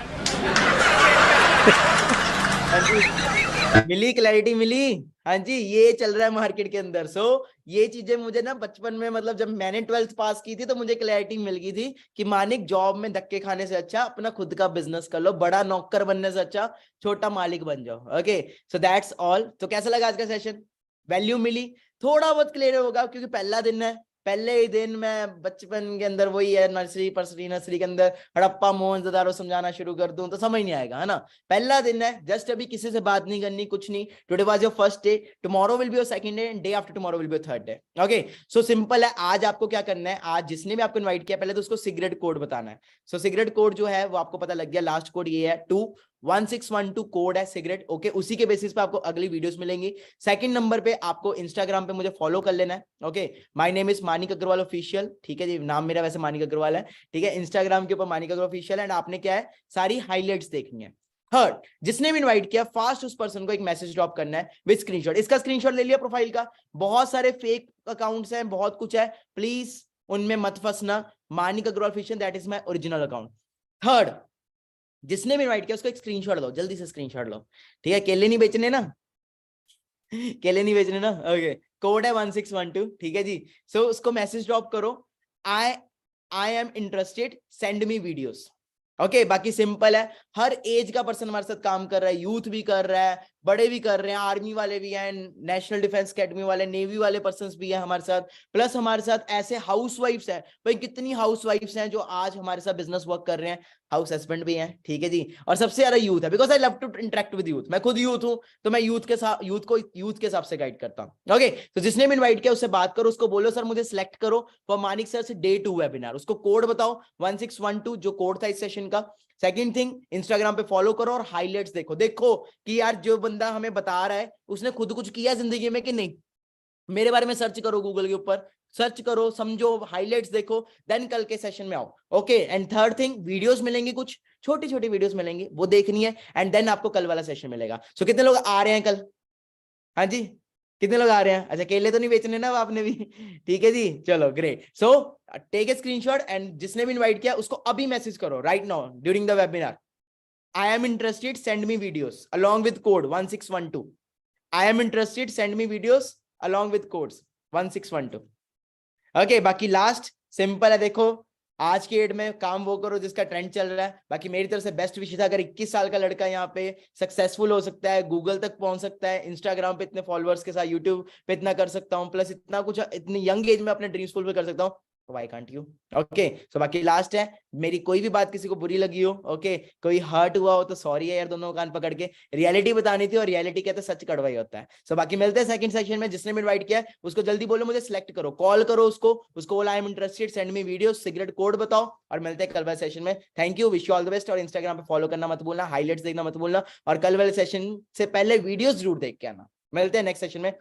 मिली क्लैरिटी मिली। हाँ जी, ये चल रहा है मार्केट के अंदर। सो ये चीजें मुझे ना बचपन में, मतलब जब मैंने 12th पास की थी तो मुझे क्लैरिटी मिल गई थी कि मानिक जॉब में धक्के खाने से अच्छा अपना खुद का बिजनेस कर लो, बड़ा नौकर बनने से अच्छा छोटा मालिक बन जाओ। Okay, so that's all. तो कैसा लगा आज का सेशन? वैल्यू मिली? थोड़ा बहुत क्लियर होगा क्योंकि पहला दिन है। पहले ही दिन मैं बचपन के अंदर वही है, नर्सरी के अंदर हड़प्पा मोहनजोदारो समझाना शुरू कर दूं तो समझ नहीं आएगा, है ना। पहला दिन है, जस्ट अभी किसी से बात नहीं करनी, कुछ नहीं। Today was your first day, tomorrow will be your second day and day after tomorrow will be your third day. Okay, so simple है। आज आपको क्या करना है, आज जिसने भी आपको इन्वाइट किया पहले तो उसको सिगरेट कोड बताना है। सो सिगरेट कोड जो है वो आपको पता लग गया, लास्ट कोड ये है 21612 कोड है सिगरेट। ओके, उसी के बेसिस पे आपको अगली वीडियोस मिलेंगी। सेकंड नंबर पे आपको इंस्टाग्राम पे मुझे फॉलो कर लेना है। Okay, my name is Manik Agarwal official. ठीक है जी, नाम मेरा वैसे मानिक अग्रवाल है। ठीक है, इंस्टाग्राम के ऊपर मानिक अग्रवाल ऑफिशियल। एंड आपने क्या है, सारी हाईलाइट्स देखनी है। थर्ड, जिसने भी इनवाइट किया फास्ट उस पर्सन को एक मैसेज ड्रॉप करना है विद स्क्रीनशॉट। इसका स्क्रीनशॉट ले लिया प्रोफाइल का। बहुत सारे फेक अकाउंट्स हैं, बहुत कुछ है, प्लीज उनमें मत फंसना। Manik Agarwal official, that is my original account. Third, जिसने भी इनवाइट किया उसको एक स्क्रीनशॉट लो, जल्दी से स्क्रीनशॉट लो। ठीक है, केले नहीं बेचने ना, केले नहीं बेचने ना। ओके, कोड है 1612। ठीक है जी। सो उसको मैसेज ड्रॉप करो, आई am interested, send me videos. Okay, बाकी सिंपल है। हर एज का पर्सन हमारे साथ काम कर रहा है, यूथ भी कर रहा है, बड़े भी कर रहे हैं, आर्मी वाले भी हैं, नेशनल डिफेंस एकेडमी वाले, नेवी वाले पर्संस भी हैं हमारे साथ। प्लस हमारे साथ ऐसे हाउसवाइफ्स हैं, भाई कितनी हाउसवाइफ्स हैं जो आज हमारे साथ बिजनेस वर्क कर रहे हैं, हाउस हस्बैंड भी हैं। ठीक है जी, और सबसे ज्यादा यूथ है, because I love to interact with youth. मैं खुद यूथ हूं तो मैं यूथ के साथ, यूथ के हिसाब से गाइड करता हूं। ओके, तो जिसने भी इन्वाइट किया उससे बात करो, उसको बोलो सर मुझे सिलेक्ट करो फॉर मानिक सर से डे 2 वेबिनार। उसको कोड बताओ 1612 जो कोड था इस सेशन का। सेकंड थिंग, इंस्टाग्राम पे फॉलो करो और हाईलाइट्स देखो। देखो कि यार जो बंदा हमें बता रहा है उसने खुद कुछ किया जिंदगी में कि नहीं। मेरे बारे में सर्च करो, गूगल के ऊपर सर्च करो, समझो, हाईलाइट्स देखो, देन कल के सेशन में आओ। Okay, and third thing, videos मिलेंगी, कुछ छोटी छोटी वीडियोस मिलेंगी, वो देखनी है, एंड देन आपको कल वाला सेशन मिलेगा। सो कितने लोग आ रहे हैं कल? हाँ जी, कितने लोग आ रहे हैं? अच्छा, केले तो नहीं बेचने ना आपने भी? ठीक है जी, चलो great. So take a screenshot and जिसने भी इनवाइट किया उसको अभी मैसेज करो right now during the webinar, I am interested, send me videos along with code 1612। I am interested, send me videos along with codes 1612। Okay, बाकी last simple है। देखो, आज की डेट में काम वो करो जिसका ट्रेंड चल रहा है। बाकी मेरी तरफ से बेस्ट विशेष, अगर 21 साल का लड़का यहाँ पे सक्सेसफुल हो सकता है, गूगल तक पहुंच सकता है, इंस्टाग्राम पे इतने फॉलोअर्स के साथ, यूट्यूब पे इतना कर सकता हूँ, प्लस इतना कुछ इतनी यंग एज में अपने ड्रीम्स फुलफिल कर सकता हूँ, व्हाई कांट यू? ओके, सो बाकी लास्ट है, मेरी कोई भी बात किसी को बुरी लगी हो, ओके, कोई हर्ट हुआ हो तो सॉरी है यार, दोनों कान पकड़ के रियलिटी बतानी थी, और रियलिटी कहते सच कड़वा ही होता है। सो बाकी मिलते हैं सेकंड सेशन में। जिसने भी इनवाइट किया है उसको जल्दी बोलो मुझे सिलेक्ट करो, कॉल करो उसको बोलो आई am interested, send me video, cigarette code बताओ, और मिलते हैं कल वाले सेशन में। Thank you, wish you all the best. और इंस्टाग्राम पे फॉलो करना मत भूलना, हाईलाइट्स देखना मत भूलना, और कल वाले सेशन से पहले वीडियोस जरूर देख के आना। मिलते हैं नेक्स्ट सेशन में।